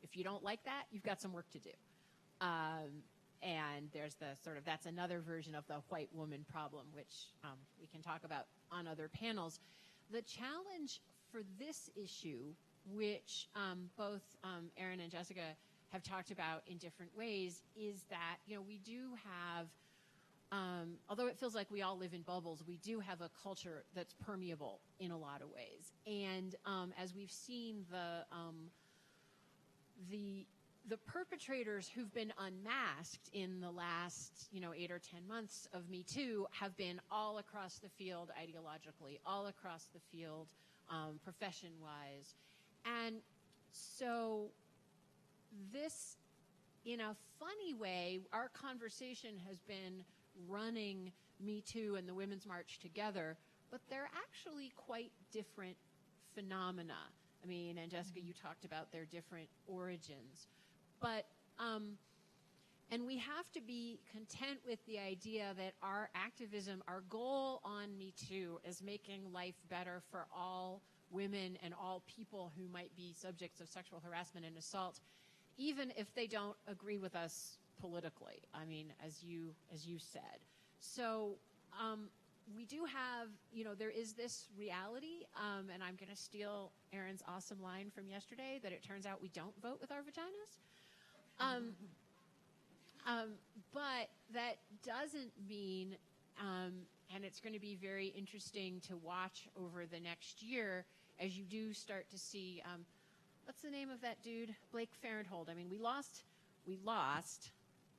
if you don't like that, you've got some work to do. And there's that's another version of the white woman problem, which we can talk about on other panels. The challenge for this issue, which both Erin and Jessica have talked about in different ways, is that, we do have, although it feels like we all live in bubbles, we do have a culture that's permeable in a lot of ways. And as we've seen, the perpetrators who've been unmasked in the last, 8 or 10 months of Me Too have been all across the field ideologically, all across the field profession-wise. And so this, in a funny way, our conversation has been running Me Too and the Women's March together, but they're actually quite different phenomena. I mean, and Jessica, you talked about their different origins. But, and we have to be content with the idea that our activism, our goal on Me Too is making life better for all women and all people who might be subjects of sexual harassment and assault, even if they don't agree with us politically. I mean, as you said. So, we do have, there is this reality, and I'm going to steal Erin's awesome line from yesterday, that it turns out we don't vote with our vaginas. But that doesn't mean, and it's going to be very interesting to watch over the next year as you do start to see, what's the name of that dude? Blake Farenthold. I mean, we lost,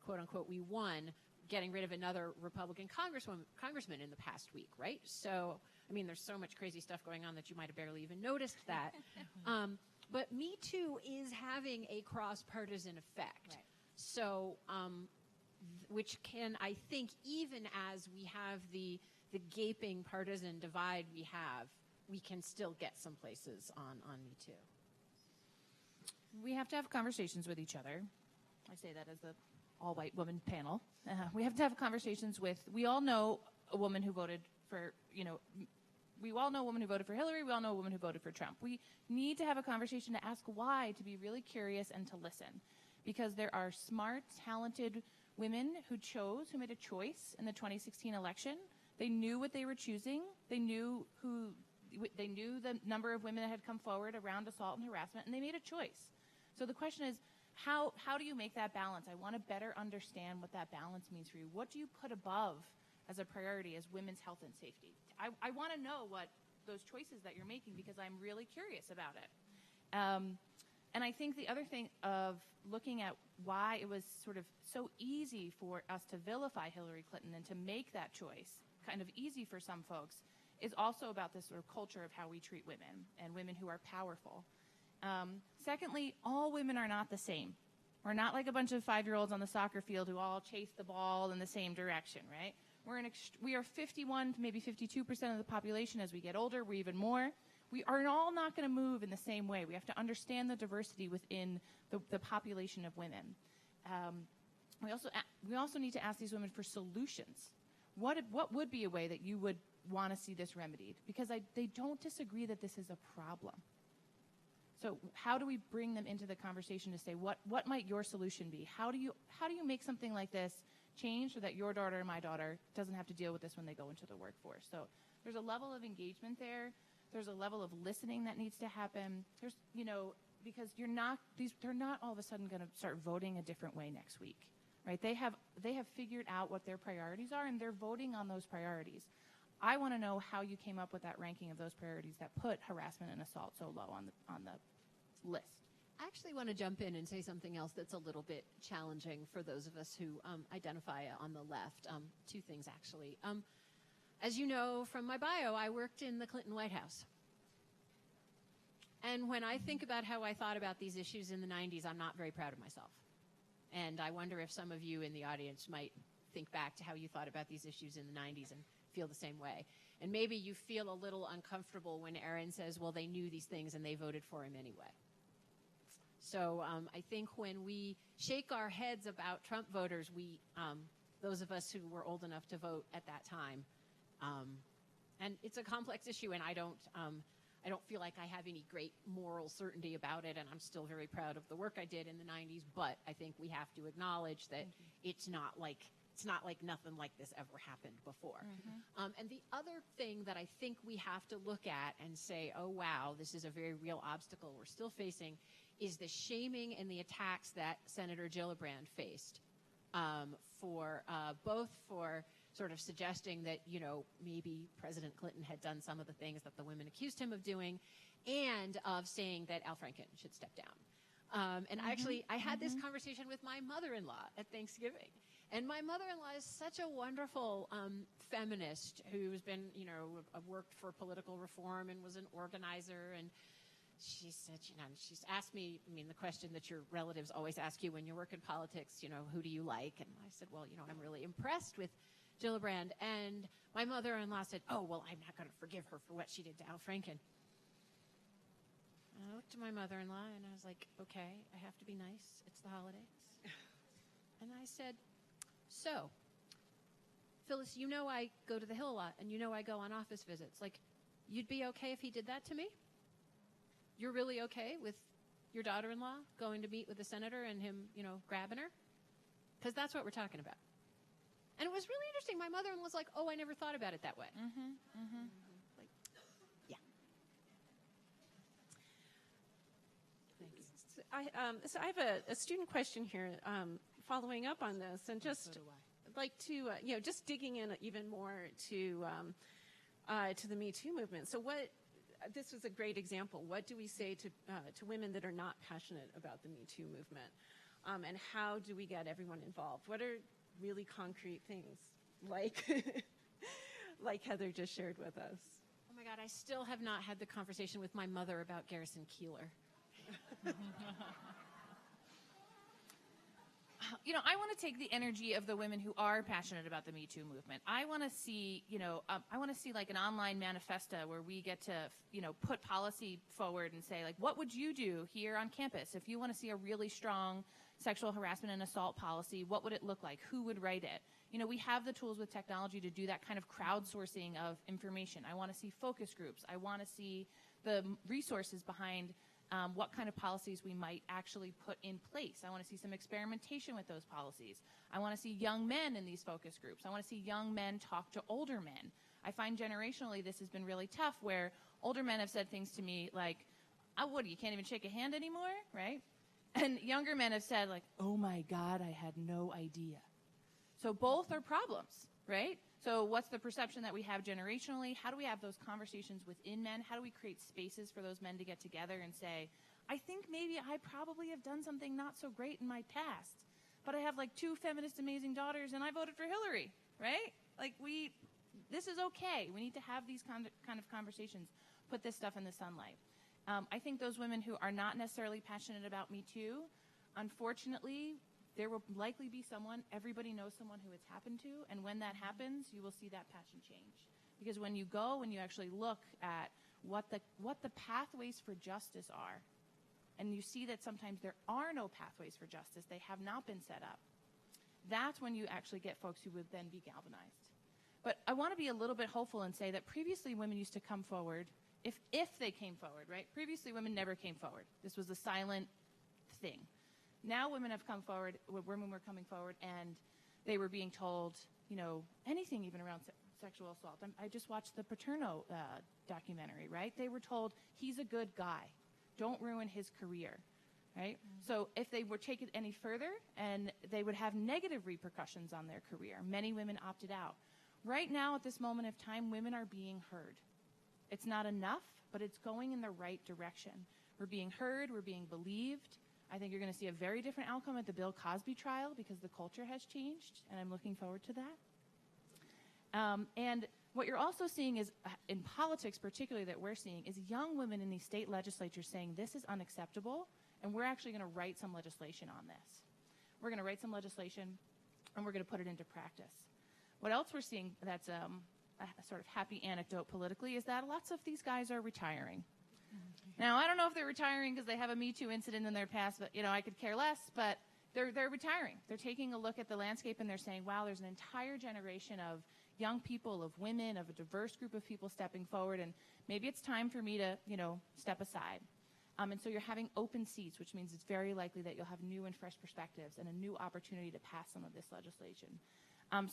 quote unquote, we won getting rid of another Republican congressman in the past week, right? So, I mean, there's so much crazy stuff going on that you might have barely even noticed that. But Me Too is having a cross-partisan effect. Right. So, which can, I think, even as we have the gaping partisan divide we can still get some places on Me Too. We have to have conversations with each other. I say that as the all-white woman panel. We have to have conversations with, we all know a woman who voted for, we all know a woman who voted for Hillary. We all know a woman who voted for Trump. We need to have a conversation to ask why, to be really curious and to listen. Because there are smart, talented women who made a choice in the 2016 election. They knew what they were choosing. They knew the number of women that had come forward around assault and harassment, and they made a choice. So the question is, how do you make that balance? I want to better understand what that balance means for you. What do you put above as a priority as women's health and safety? I want to know what those choices that you're making, because I'm really curious about it. And I think the other thing of looking at why it was sort of so easy for us to vilify Hillary Clinton and to make that choice kind of easy for some folks is also about this sort of culture of how we treat women and women who are powerful. Secondly, all women are not the same. We're not like a bunch of 5-year-olds on the soccer field who all chase the ball in the same direction, right? We are 51 to maybe 52% of the population. As we get older, we're even more. We are all not going to move in the same way. We have to understand the diversity within the population of women. We also need to ask these women for solutions. What would be a way that you would want to see this remedied? Because they don't disagree that this is a problem. So how do we bring them into the conversation to say, what might your solution be? How do you make something like this change so that your daughter and my daughter doesn't have to deal with this when they go into the workforce? So there's a level of engagement there. There's a level of listening that needs to happen. There's, because they're not all of a sudden going to start voting a different way next week, right? They have figured out what their priorities are, and they're voting on those priorities. I want to know how you came up with that ranking of those priorities that put harassment and assault so low on the list. I actually want to jump in and say something else that's a little bit challenging for those of us who identify on the left. Two things, actually. As you know from my bio, I worked in the Clinton White House. And when I think about how I thought about these issues in the 90s, I'm not very proud of myself. And I wonder if some of you in the audience might think back to how you thought about these issues in the 90s and feel the same way. And maybe you feel a little uncomfortable when Erin says, well, they knew these things and they voted for him anyway. So I think when we shake our heads about Trump voters, those of us who were old enough to vote at that time, and it's a complex issue, and I don't feel like I have any great moral certainty about it, and I'm still very proud of the work I did in the 90s, but I think we have to acknowledge that it's not like It's not like nothing like this ever happened before. And the other thing that I think we have to look at and say, oh, wow, this is a very real obstacle we're still facing, is the shaming and the attacks that Senator Gillibrand faced both for sort of suggesting that, maybe President Clinton had done some of the things that the women accused him of doing, and of saying that Al Franken should step down. And actually, I had this conversation with my mother-in-law at Thanksgiving. And my mother-in-law is such a wonderful feminist who's been, worked for political reform and was an organizer. And she said, she's asked me, the question that your relatives always ask you when you work in politics, who do you like? And I said, well, I'm really impressed with Gillibrand. And my mother-in-law said, oh, well, I'm not going to forgive her for what she did to Al Franken. And I looked at my mother-in-law and I was like, okay, I have to be nice. It's the holidays. And I said, so, Phyllis, I go to the Hill a lot, and I go on office visits. Like, you'd be okay if he did that to me? You're really okay with your daughter-in-law going to meet with the senator and him, grabbing her? Because that's what we're talking about. And it was really interesting. My mother-in-law was like, oh, I never thought about it that way. Like, yeah. Thank you. So I have a student question here following up on this, and just like to, just digging in even more to the Me Too movement. So this was a great example. What do we say to women that are not passionate about the Me Too movement? And how do we get everyone involved? What are really concrete things like Heather just shared with us? Oh my God, I still have not had the conversation with my mother about Garrison Keillor. I want to take the energy of the women who are passionate about the Me Too movement. I want to see, like an online manifesto where we get to, put policy forward and say, like, what would you do here on campus if you want to see a really strong sexual harassment and assault policy? What would it look like? Who would write it? We have the tools with technology to do that kind of crowdsourcing of information. I want to see focus groups. I want to see the resources behind what kind of policies we might actually put in place. I want to see some experimentation with those policies. I want to see young men in these focus groups. I want to see young men talk to older men. I find generationally this has been really tough, where older men have said things to me like, oh, what, you can't even shake a hand anymore, right? And younger men have said, like, oh my God, I had no idea. So both are problems, right? So what's the perception that we have generationally? How do we have those conversations within men? How do we create spaces for those men to get together and say, I think maybe I probably have done something not so great in my past, but I have like 2 feminist amazing daughters and I voted for Hillary, right? Like this is okay. We need to have these kind of conversations, put this stuff in the sunlight. I think those women who are not necessarily passionate about Me Too, unfortunately, there will likely be everybody knows someone who it's happened to, and when that happens, you will see that passion change. Because when you go and you actually look at what the pathways for justice are, and you see that sometimes there are no pathways for justice, they have not been set up, that's when you actually get folks who would then be galvanized. But I want to be a little bit hopeful and say that previously women used to come forward, if they came forward, right? Previously women never came forward. This was a silent thing. Now women have come forward, women were coming forward, and they were being told, anything even around sexual assault. I just watched the Paterno documentary, right? They were told, he's a good guy. Don't ruin his career, right? So if they were taken any further, and they would have negative repercussions on their career. Many women opted out. Right now, at this moment of time, women are being heard. It's not enough, but it's going in the right direction. We're being heard, we're being believed. I think you're going to see a very different outcome at the Bill Cosby trial because the culture has changed, and I'm looking forward to that. And what you're also seeing is, in politics particularly that we're seeing, is young women in these state legislatures saying this is unacceptable, and we're actually going to write some legislation on this. We're going to write some legislation, and we're going to put it into practice. What else we're seeing that's a sort of happy anecdote politically is that lots of these guys are retiring. Now, I don't know if they're retiring because they have a Me Too incident in their past, but, I could care less, but they're retiring. They're taking a look at the landscape and they're saying, wow, there's an entire generation of young people, of women, of a diverse group of people stepping forward, and maybe it's time for me to, step aside. And so you're having open seats, which means it's very likely that you'll have new and fresh perspectives and a new opportunity to pass some of this legislation.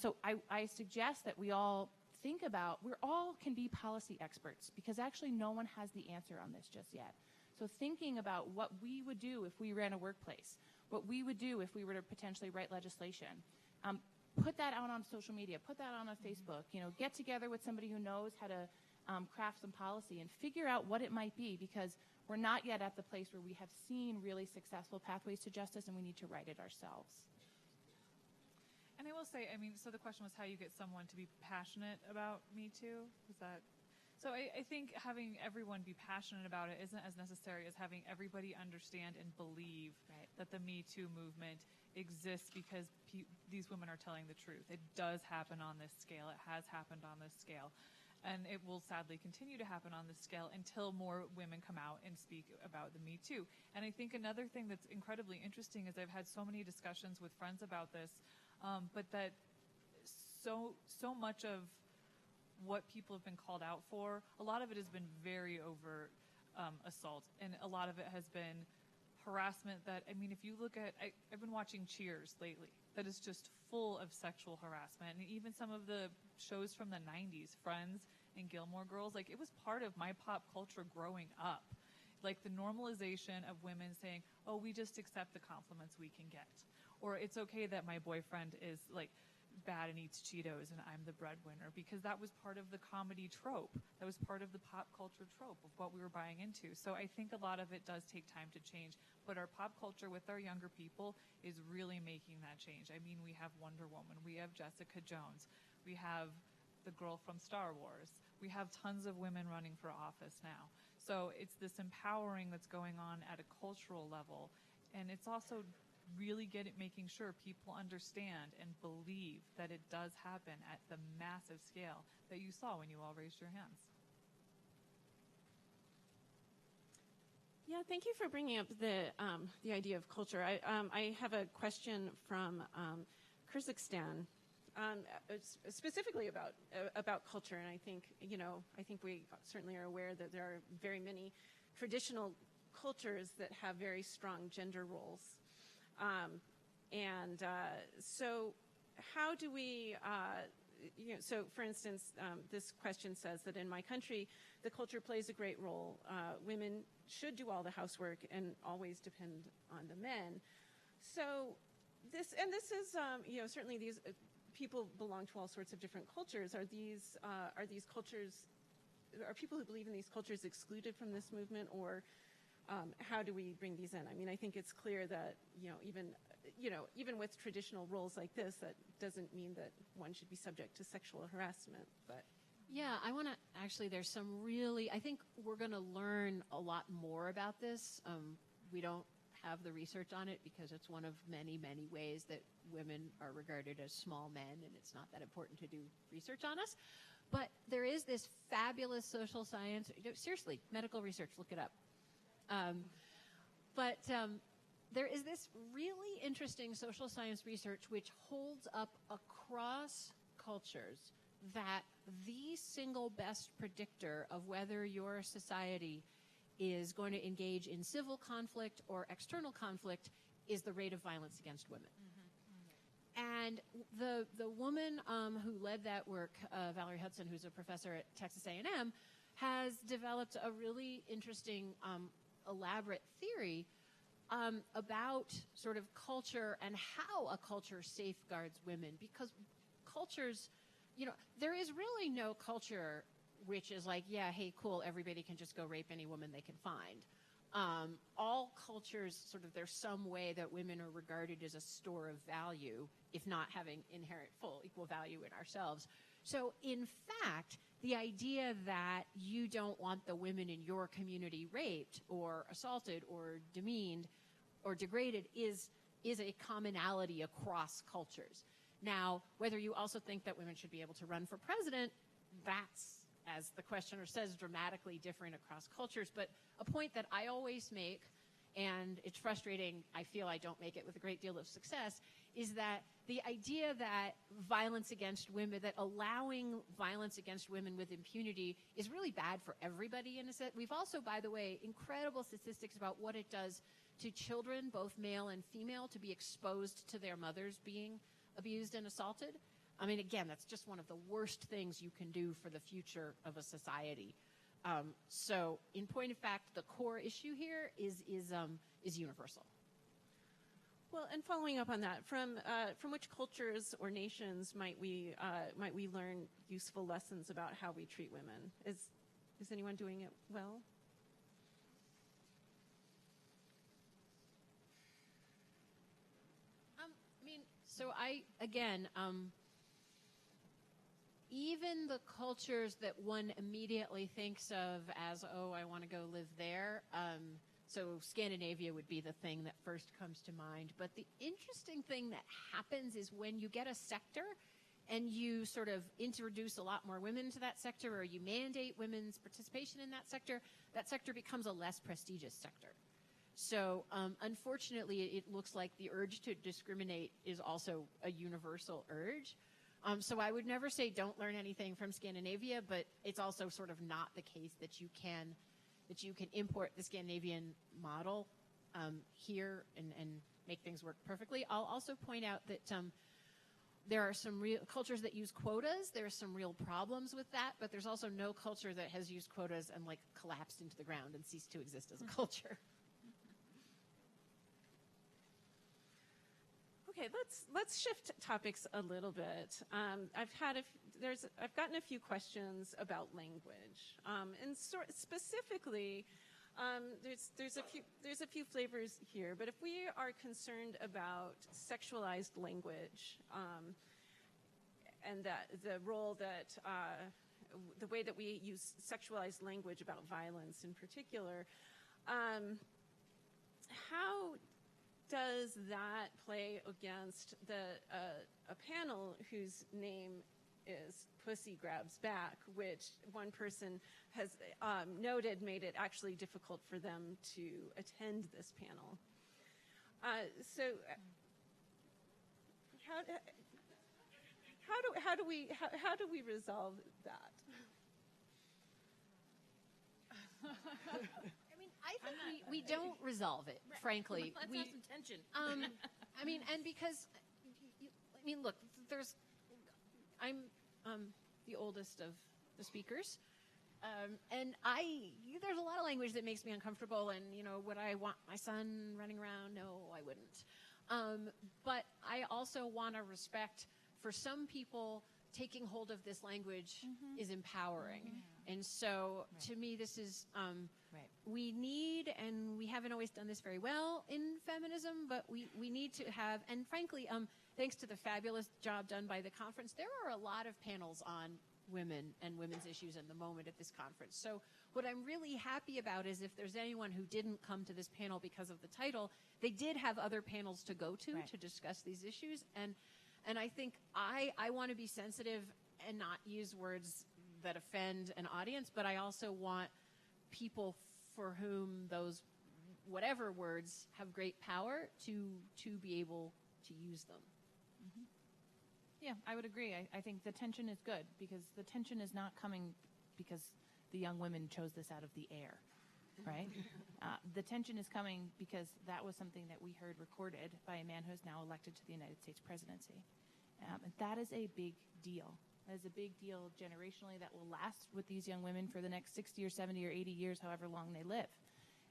So I suggest that we all think about, we all can be policy experts, because actually no one has the answer on this just yet. So thinking about what we would do if we ran a workplace, what we would do if we were to potentially write legislation, put that out on social media, put that out on Facebook, get together with somebody who knows how to craft some policy and figure out what it might be, because we're not yet at the place where we have seen really successful pathways to justice, and we need to write it ourselves. And I will say, so the question was how you get someone to be passionate about Me Too? Is that... So I think having everyone be passionate about it isn't as necessary as having everybody understand and believe that the Me Too movement exists because these women are telling the truth. It does happen on this scale. It has happened on this scale. And it will sadly continue to happen on this scale until more women come out and speak about the Me Too. And I think another thing that's incredibly interesting is I've had so many discussions with friends about this, but that so much of what people have been called out for, a lot of it has been very overt assault, and a lot of it has been harassment that, if you look at, I've been watching Cheers lately, that is just full of sexual harassment, and even some of the shows from the 90s, Friends and Gilmore Girls, it was part of my pop culture growing up. The normalization of women saying, oh, we just accept the compliments we can get. Or it's okay that my boyfriend is, bad and eats Cheetos and I'm the breadwinner, because that was part of the comedy trope. That was part of the pop culture trope of what we were buying into. So I think a lot of it does take time to change, but our pop culture with our younger people is really making that change. We have Wonder Woman, we have Jessica Jones, we have the girl from Star Wars, we have tons of women running for office now. So it's this empowering that's going on at a cultural level, and it's also really making sure people understand and believe that it does happen at the massive scale that you saw when you all raised your hands. Yeah, thank you for bringing up the idea of culture. I have a question from Kyrgyzstan, specifically about culture, and I think we certainly are aware that there are very many traditional cultures that have very strong gender roles. So how do we, so for instance, this question says that in my country, the culture plays a great role. Women should do all the housework and always depend on the men. So this is, certainly these people belong to all sorts of different cultures. Are these cultures, are people who believe in these cultures excluded from this movement, or how do we bring these in? I think it's clear that, even with traditional roles like this, that doesn't mean that one should be subject to sexual harassment, but. Yeah, I want to actually, there's some really, I think we're going to learn a lot more about this. We don't have the research on it because it's one of many, many ways that women are regarded as small men, and it's not that important to do research on us. But there is this fabulous social science, seriously, medical research, look it up. There is this really interesting social science research which holds up across cultures that the single best predictor of whether your society is going to engage in civil conflict or external conflict is the rate of violence against women. And the woman who led that work, Valerie Hudson, who's a professor at Texas A&M, has developed a really interesting elaborate theory about sort of culture and how a culture safeguards women, because cultures, there is really no culture which is like, yeah, hey, cool, everybody can just go rape any woman they can find. All cultures, sort of, there's some way that women are regarded as a store of value, if not having inherent full equal value in ourselves. So in fact, the idea that you don't want the women in your community raped or assaulted or demeaned or degraded is a commonality across cultures. Now, whether you also think that women should be able to run for president, that's, as the questioner says, dramatically different across cultures. But a point that I always make, and it's frustrating, I feel I don't make it with a great deal of success, is that the idea that violence against women, that allowing violence against women with impunity is really bad for everybody in a sense. We've also, by the way, incredible statistics about what it does to children, both male and female, to be exposed to their mothers being abused and assaulted. I mean, again, that's just one of the worst things you can do for the future of a society. So, in point of fact, the core issue here is universal. Well, and following up on that, from which cultures or nations might we learn useful lessons about how we treat women? Is anyone doing it well? Even the cultures that one immediately thinks of as, oh, I want to go live there. So Scandinavia would be the thing that first comes to mind. But the interesting thing that happens is when you get a sector and you sort of introduce a lot more women to that sector, or you mandate women's participation in that sector becomes a less prestigious sector. So unfortunately, it looks like the urge to discriminate is also a universal urge. So I would never say don't learn anything from Scandinavia, but it's also sort of not the case that you can import the Scandinavian model here and make things work perfectly. I'll also point out that there are some real cultures that use quotas. There are some real problems with that, but there's also no culture that has used quotas and collapsed into the ground and ceased to exist as a culture. Okay, let's shift topics a little bit. I've gotten a few questions about language, and specifically, there's a few flavors here. But if we are concerned about sexualized language, and that the role that the way that we use sexualized language about violence in particular, how does that play against a panel whose name is Pussy Grabs Back, which one person has noted made it actually difficult for them to attend this panel? So how do we resolve that? I think we don't resolve it, frankly. Let's have some tension. And because, look, I'm the oldest of the speakers, and there's a lot of language that makes me uncomfortable, and, would I want my son running around? No, I wouldn't. But I also want to respect, for some people, taking hold of this language is empowering. And so, to me, this is, we need, and we haven't always done this very well in feminism, but we need to have, and frankly, thanks to the fabulous job done by the conference, there are a lot of panels on women and women's issues in the moment at this conference. So what I'm really happy about is if there's anyone who didn't come to this panel because of the title, they did have other panels to go to to discuss these issues. And I think I want to be sensitive and not use words that offend an audience, but I also want people for whom those whatever words have great power to be able to use them. Yeah, I would agree. I think the tension is good because the tension is not coming because the young women chose this out of the air, right? The tension is coming because that was something that we heard recorded by a man who is now elected to the United States presidency. And that is a big deal. That is a big deal generationally that will last with these young women for the next 60 or 70 or 80 years, however long they live.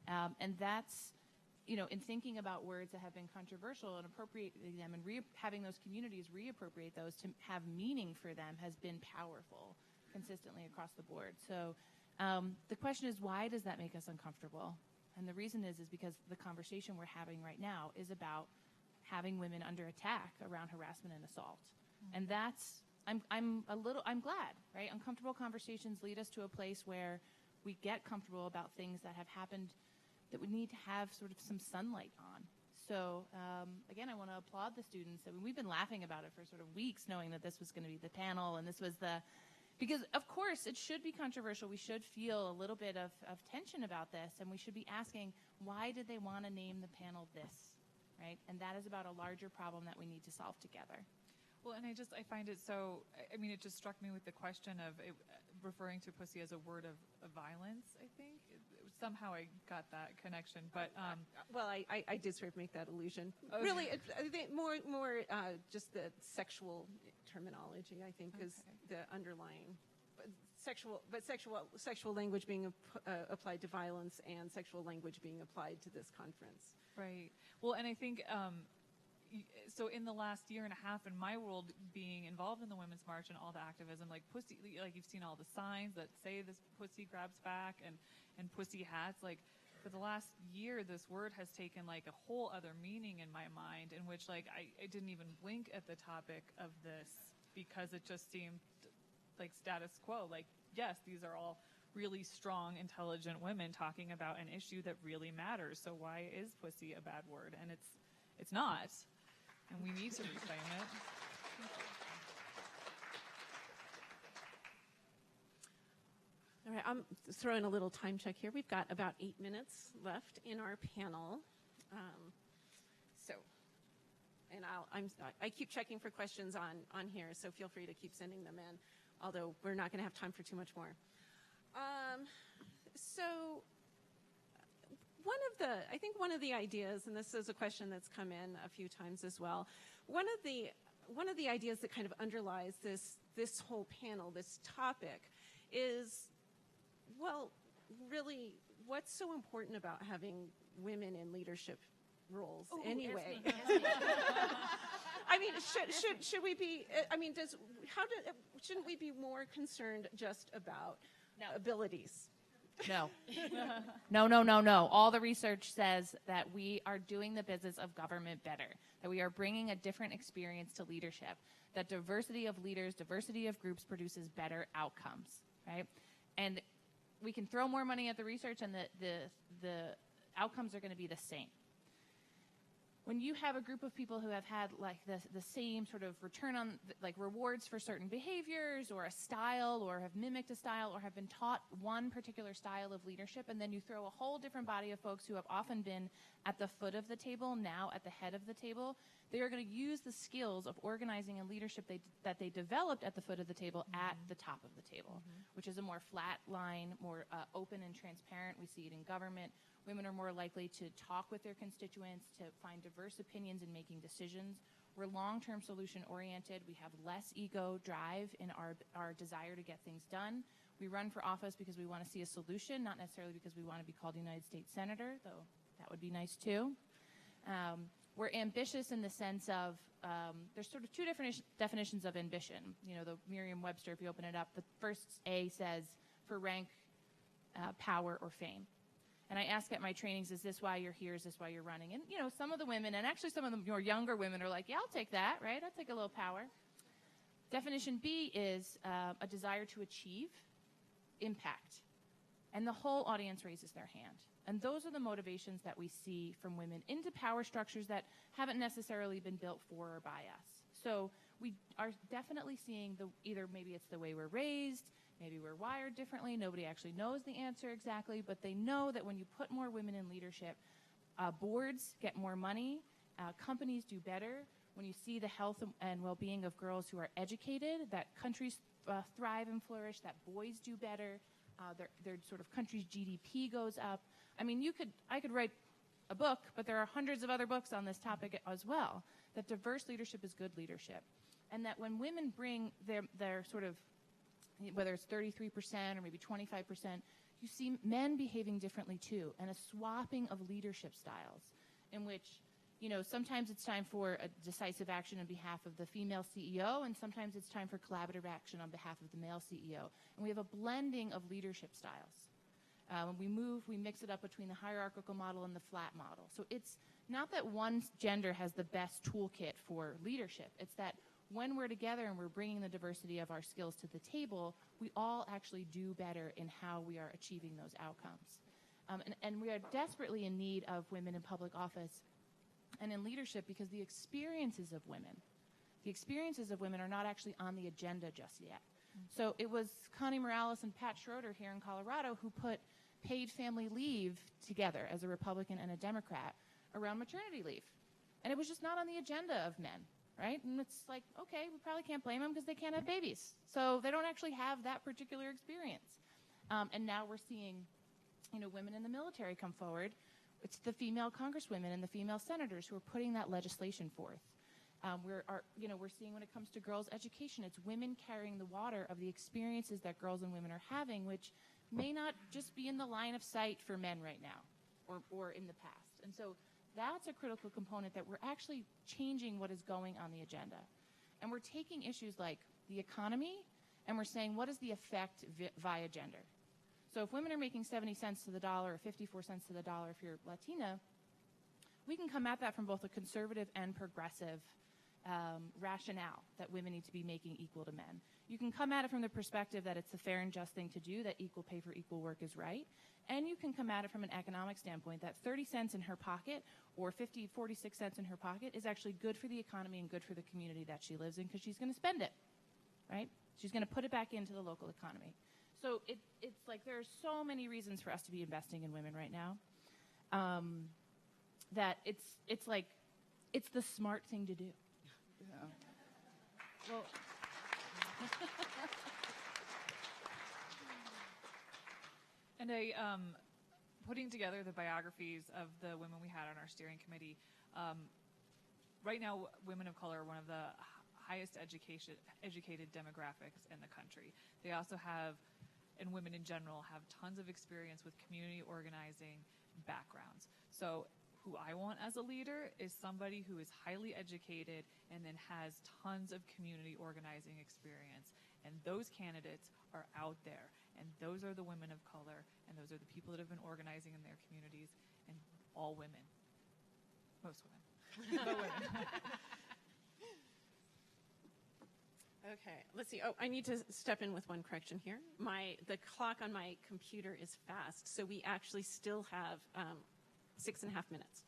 And that's, in thinking about words that have been controversial and appropriating them and having those communities reappropriate those to have meaning for them has been powerful consistently across the board. So the question is, why does that make us uncomfortable? And the reason is because the conversation we're having right now is about having women under attack around harassment and assault. And that's, I'm glad, right? Uncomfortable conversations lead us to a place where we get comfortable about things that have happened that we need to have sort of some sunlight on. So again, I want to applaud the students. I mean, we've been laughing about it for sort of weeks, knowing that this was going to be the panel and this was because of course it should be controversial. We should feel a little bit of tension about this, and we should be asking, why did they want to name the panel this, right? And that is about a larger problem that we need to solve together. Well, and I find it so, I mean, it just struck me with the question of referring to pussy as a word of violence, I think. Somehow I got that connection, but... Well, I did sort of make that allusion. Okay. Really, I think more just the sexual terminology, I think, is the underlying... Sexual language being applied to violence and sexual language being applied to this conference. Right. Well, and I think... so in the last year and a half in my world, being involved in the Women's March and all the activism, like pussy, like you've seen all the signs that say this pussy grabs back and pussy hats, like for the last year, this word has taken like a whole other meaning in my mind, in which like I didn't even blink at the topic of this because it just seemed like status quo. Like, yes, these are all really strong, intelligent women talking about an issue that really matters. So why is pussy a bad word? And it's not. And we need to reclaim it. All right, I'm throwing a little time check here. We've got about 8 minutes left in our panel. I keep checking for questions on here, so feel free to keep sending them in, although we're not going to have time for too much more. I think one of the ideas, and this is a question that's come in a few times as well, one of the ideas that kind of underlies this whole panel, this topic, is, well, really, what's so important about having women in leadership roles anyway? I mean, should we be? I mean, shouldn't we be more concerned just about abilities? No. No. All the research says that we are doing the business of government better, that we are bringing a different experience to leadership, that diversity of leaders, diversity of groups produces better outcomes, right? And we can throw more money at the research and the outcomes are going to be the same. When you have a group of people who have had like the same sort of return on like rewards for certain behaviors or a style or have mimicked a style or have been taught one particular style of leadership, and then you throw a whole different body of folks who have often been at the foot of the table, now at the head of the table, they are going to use the skills of organizing and leadership that they developed at the foot of the table at the top of the table, which is a more flat line, more open and transparent. We see it in government. Women are more likely to talk with their constituents, to find diverse opinions in making decisions. We're long-term solution-oriented. We have less ego drive in our desire to get things done. We run for office because we want to see a solution, not necessarily because we want to be called United States Senator, though that would be nice too. We're ambitious in the sense of, there's sort of two different definitions of ambition. You know, the Merriam-Webster, if you open it up, the first A says for rank, power, or fame. And I ask at my trainings, is this why you're here? Is this why you're running? And, you know, some of the women, and actually some of the more younger women are like, yeah, I'll take that, right? I'll take a little power. Definition B is a desire to achieve impact. And the whole audience raises their hand. And those are the motivations that we see from women into power structures that haven't necessarily been built for or by us. So we are definitely seeing either maybe it's the way we're raised, maybe we're wired differently. Nobody actually knows the answer exactly, but they know that when you put more women in leadership, boards get more money, companies do better. When you see the health and well-being of girls who are educated, that countries thrive and flourish, that boys do better, their sort of country's GDP goes up. I mean, I could write a book, but there are hundreds of other books on this topic as well, that diverse leadership is good leadership. And that when women bring their sort of, whether it's 33% or maybe 25%, you see men behaving differently too, and a swapping of leadership styles in which, you know, sometimes it's time for a decisive action on behalf of the female CEO, and sometimes it's time for collaborative action on behalf of the male CEO. And we have a blending of leadership styles. When we mix it up between the hierarchical model and the flat model. So it's not that one gender has the best toolkit for leadership. It's that when we're together and we're bringing the diversity of our skills to the table, we all actually do better in how we are achieving those outcomes. And we are desperately in need of women in public office and in leadership because the experiences of women are not actually on the agenda just yet. So it was Connie Morales and Pat Schroeder here in Colorado who put paid family leave together as a Republican and a Democrat around maternity leave. And it was just not on the agenda of men, right? And it's like, okay, we probably can't blame them because they can't have babies. So they don't actually have that particular experience. And now we're seeing, women in the military come forward. It's the female congresswomen and the female senators who are putting that legislation forth. We're seeing when it comes to girls' education, it's women carrying the water of the experiences that girls and women are having, which may not just be in the line of sight for men right now or in the past. And so that's a critical component that we're actually changing what is going on the agenda. And we're taking issues like the economy and we're saying, what is the effect via gender? So if women are making 70 cents to the dollar or 54 cents to the dollar if you're Latina, we can come at that from both a conservative and progressive rationale that women need to be making equal to men. You can come at it from the perspective that it's the fair and just thing to do, that equal pay for equal work is right. And you can come at it from an economic standpoint that 30 cents in her pocket or 46 cents in her pocket is actually good for the economy and good for the community that she lives in because she's going to spend it, right? She's going to put it back into the local economy. So it's like there are so many reasons for us to be investing in women right now that it's like it's the smart thing to do. Yeah. Well, and putting together the biographies of the women we had on our steering committee, right now women of color are one of the highest educated demographics in the country. They also have, and women in general, have tons of experience with community organizing backgrounds. So who I want as a leader is somebody who is highly educated and then has tons of community organizing experience. And those candidates are out there. And those are the women of color. And those are the people that have been organizing in their communities. And all women. Most women. But women. Okay, let's see. Oh, I need to step in with one correction here. The clock on my computer is fast, so we actually still have 6.5 minutes.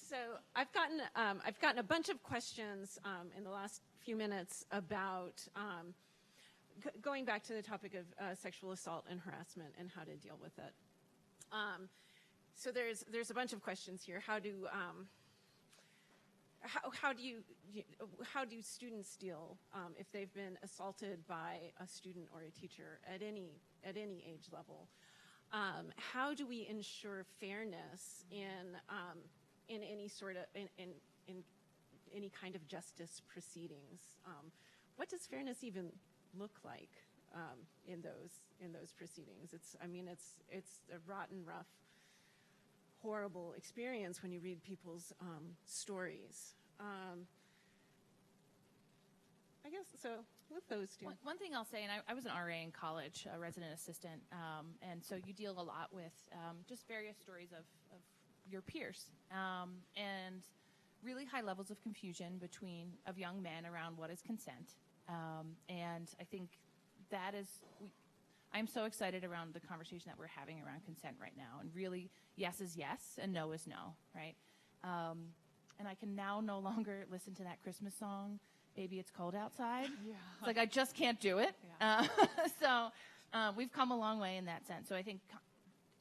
So I've gotten a bunch of questions in the last few minutes about going back to the topic of sexual assault and harassment and how to deal with it. So there's a bunch of questions here. How do students deal if they've been assaulted by a student or a teacher at any age level? How do we ensure fairness in any sort of in any kind of justice proceedings? What does fairness even look like in those proceedings? It's a rotten, rough, horrible experience when you read people's stories. I guess so. With those two. One thing I'll say, and I was an RA in college, a resident assistant, and so you deal a lot with just various stories of your peers and really high levels of confusion of young men around what is consent. And I think that is, I'm so excited around the conversation that we're having around consent right now. And really, yes is yes and no is no, right? And I can now no longer listen to that Christmas song, Baby It's Cold Outside. Yeah. It's like I just can't do it. Yeah. So we've come a long way in that sense. So I think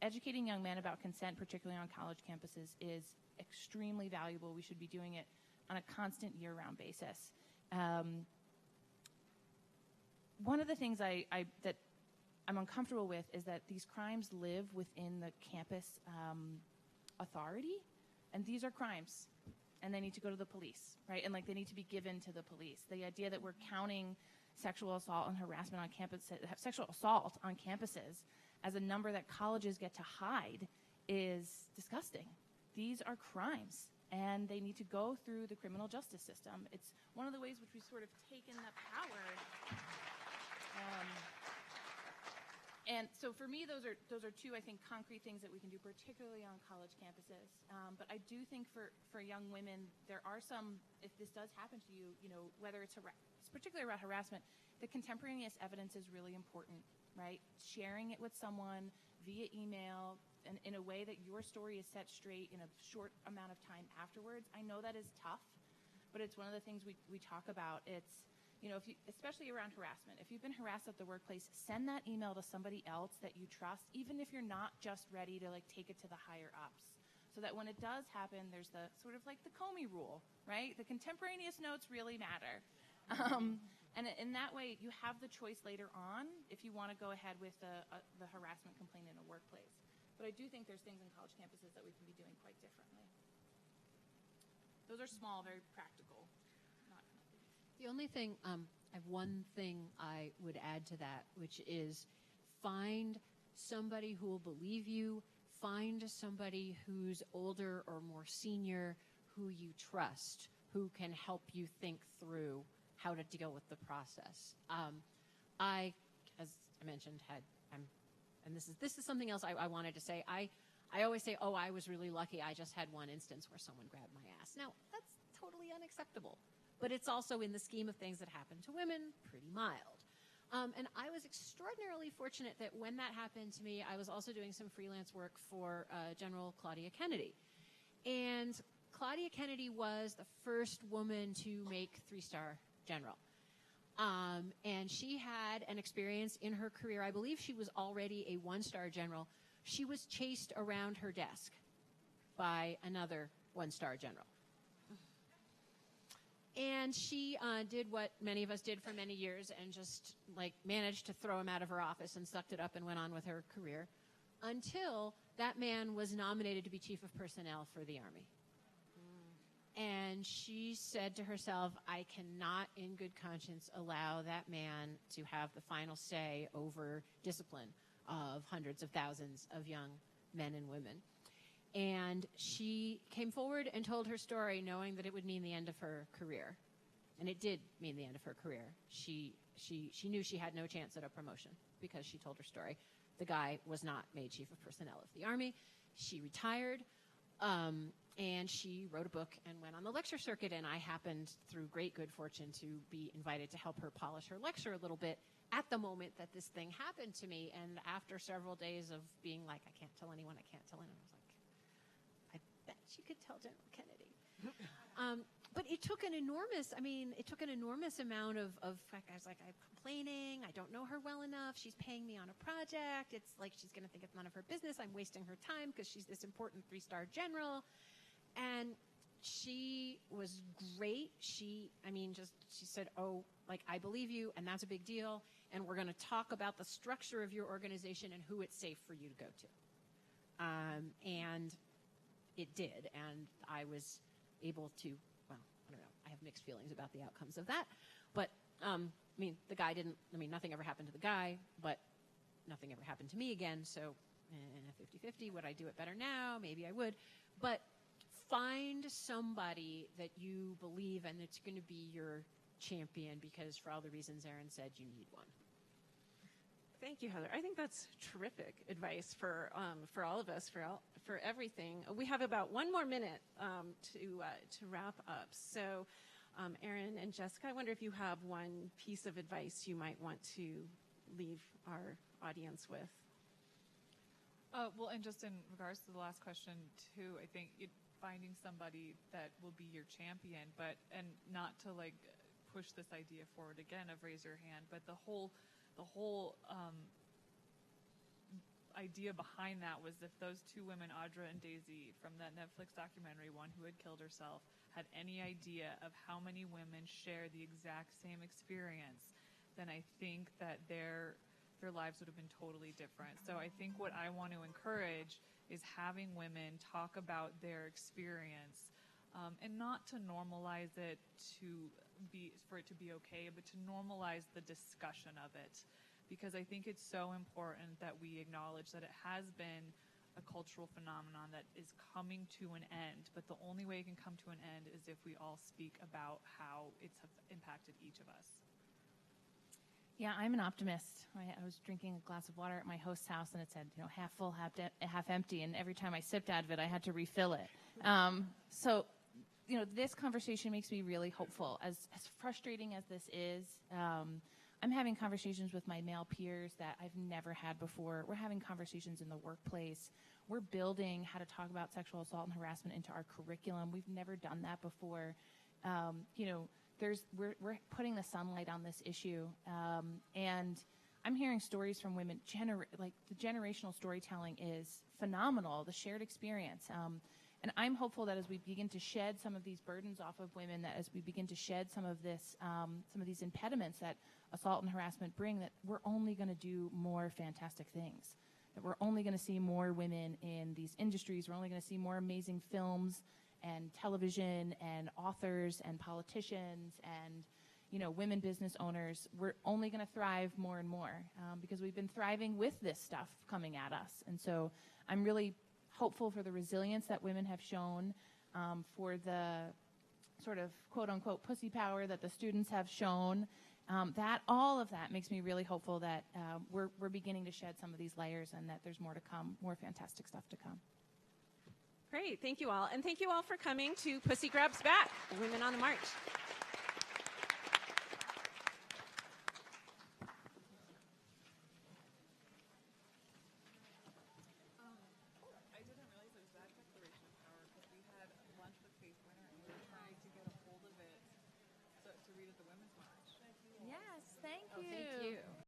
educating young men about consent, particularly on college campuses, is extremely valuable. We should be doing it on a constant year-round basis. One of the things that I'm uncomfortable with is that these crimes live within the campus authority, and these are crimes, and they need to go to the police, right? And they need to be given to the police. The idea that we're counting sexual assault and harassment on sexual assault on campuses as a number that colleges get to hide is disgusting. These are crimes, and they need to go through the criminal justice system. It's one of the ways which we've sort of taken that power. And so for me, those are two, I think, concrete things that we can do, particularly on college campuses. But I do think for young women, there are some, if this does happen to you, whether it's particularly about harassment, the contemporaneous evidence is really important, right? Sharing it with someone via email and in a way that your story is set straight in a short amount of time afterwards. I know that is tough, but it's one of the things we talk about. It's if you, especially around harassment, if you've been harassed at the workplace, send that email to somebody else that you trust, even if you're not just ready to like take it to the higher ups. So that when it does happen, there's the sort of like the Comey rule, right? The contemporaneous notes really matter. And in that way, you have the choice later on if you want to go ahead with the harassment complaint in a workplace. But I do think there's things in college campuses that we can be doing quite differently. Those are small, very practical. The only thing, I have one thing I would add to that, which is find somebody who will believe you, find somebody who's older or more senior who you trust, who can help you think through how to deal with the process. I, as I mentioned, and this is something else I wanted to say. I always say, oh, I was really lucky. I just had one instance where someone grabbed my ass. Now, that's totally unacceptable. But it's also, in the scheme of things that happen to women, pretty mild. And I was extraordinarily fortunate that when that happened to me, I was also doing some freelance work for General Claudia Kennedy. And Claudia Kennedy was the first woman to make 3-star general. And she had an experience in her career. I believe she was already a 1-star general. She was chased around her desk by another 1-star general. And she did what many of us did for many years and just like managed to throw him out of her office and sucked it up and went on with her career until that man was nominated to be chief of personnel for the Army. And she said to herself, I cannot in good conscience allow that man to have the final say over discipline of hundreds of thousands of young men and women. And she came forward and told her story knowing that it would mean the end of her career. And it did mean the end of her career. She knew she had no chance at a promotion because she told her story. The guy was not made chief of personnel of the Army. She retired, and she wrote a book and went on the lecture circuit. And I happened, through great good fortune, to be invited to help her polish her lecture a little bit at the moment that this thing happened to me. And after several days of being like, I can't tell anyone, I can't tell anyone, I was like, I bet you could tell General Kennedy. But it took an enormous amount of I was like, I'm complaining. I don't know her well enough. She's paying me on a project. It's like she's going to think it's none of her business. I'm wasting her time because she's this important 3-star general. And she was great. She said, oh, like, I believe you, and that's a big deal. And we're going to talk about the structure of your organization and who it's safe for you to go to. And it did. And I was able to, well, I don't know. I have mixed feelings about the outcomes of that. But, the guy didn't, nothing ever happened to the guy, but nothing ever happened to me again. So in a 50-50, would I do it better now? Maybe I would. But find somebody that you believe and it's going to be your champion because for all the reasons Erin said, you need one. Thank you, Heather. I think that's terrific advice for all of us, for everything. We have about 1 more minute to wrap up. So, Erin and Jessica, I wonder if you have one piece of advice you might want to leave our audience with. Well, and just in regards to the last question, too, I think finding somebody that will be your champion, and not to like push this idea forward again of raise your hand, but the whole idea behind that was if those 2 women, Audra and Daisy, from that Netflix documentary, one who had killed herself, had any idea of how many women share the exact same experience, then I think that their lives would have been totally different. So I think what I want to encourage is having women talk about their experience, and not to normalize it for it to be okay, but to normalize the discussion of it. Because I think it's so important that we acknowledge that it has been a cultural phenomenon that is coming to an end, but the only way it can come to an end is if we all speak about how it's impacted each of us. Yeah, I'm an optimist. I was drinking a glass of water at my host's house, and it said, half full, half empty, and every time I sipped out of it, I had to refill it. So, this conversation makes me really hopeful. As frustrating as this is, I'm having conversations with my male peers that I've never had before. We're having conversations in the workplace. We're building how to talk about sexual assault and harassment into our curriculum. We've never done that before. we're putting the sunlight on this issue, and I'm hearing stories from women. Like the generational storytelling is phenomenal. The shared experience, and I'm hopeful that as we begin to shed some of these burdens off of women, that as we begin to shed some of this, some of these impediments that assault and harassment bring, that we're only going to do more fantastic things. That we're only going to see more women in these industries. We're only going to see more amazing films and television and authors and politicians and, you know, women business owners. We're only going to thrive more and more because we've been thriving with this stuff coming at us. And so I'm really hopeful for the resilience that women have shown, for the sort of quote-unquote pussy power that the students have shown. That all of that makes me really hopeful that we're beginning to shed some of these layers and that there's more to come, more fantastic stuff to come. Great, thank you all. And thank you all for coming to Pussy Grabs Back, Women on the March.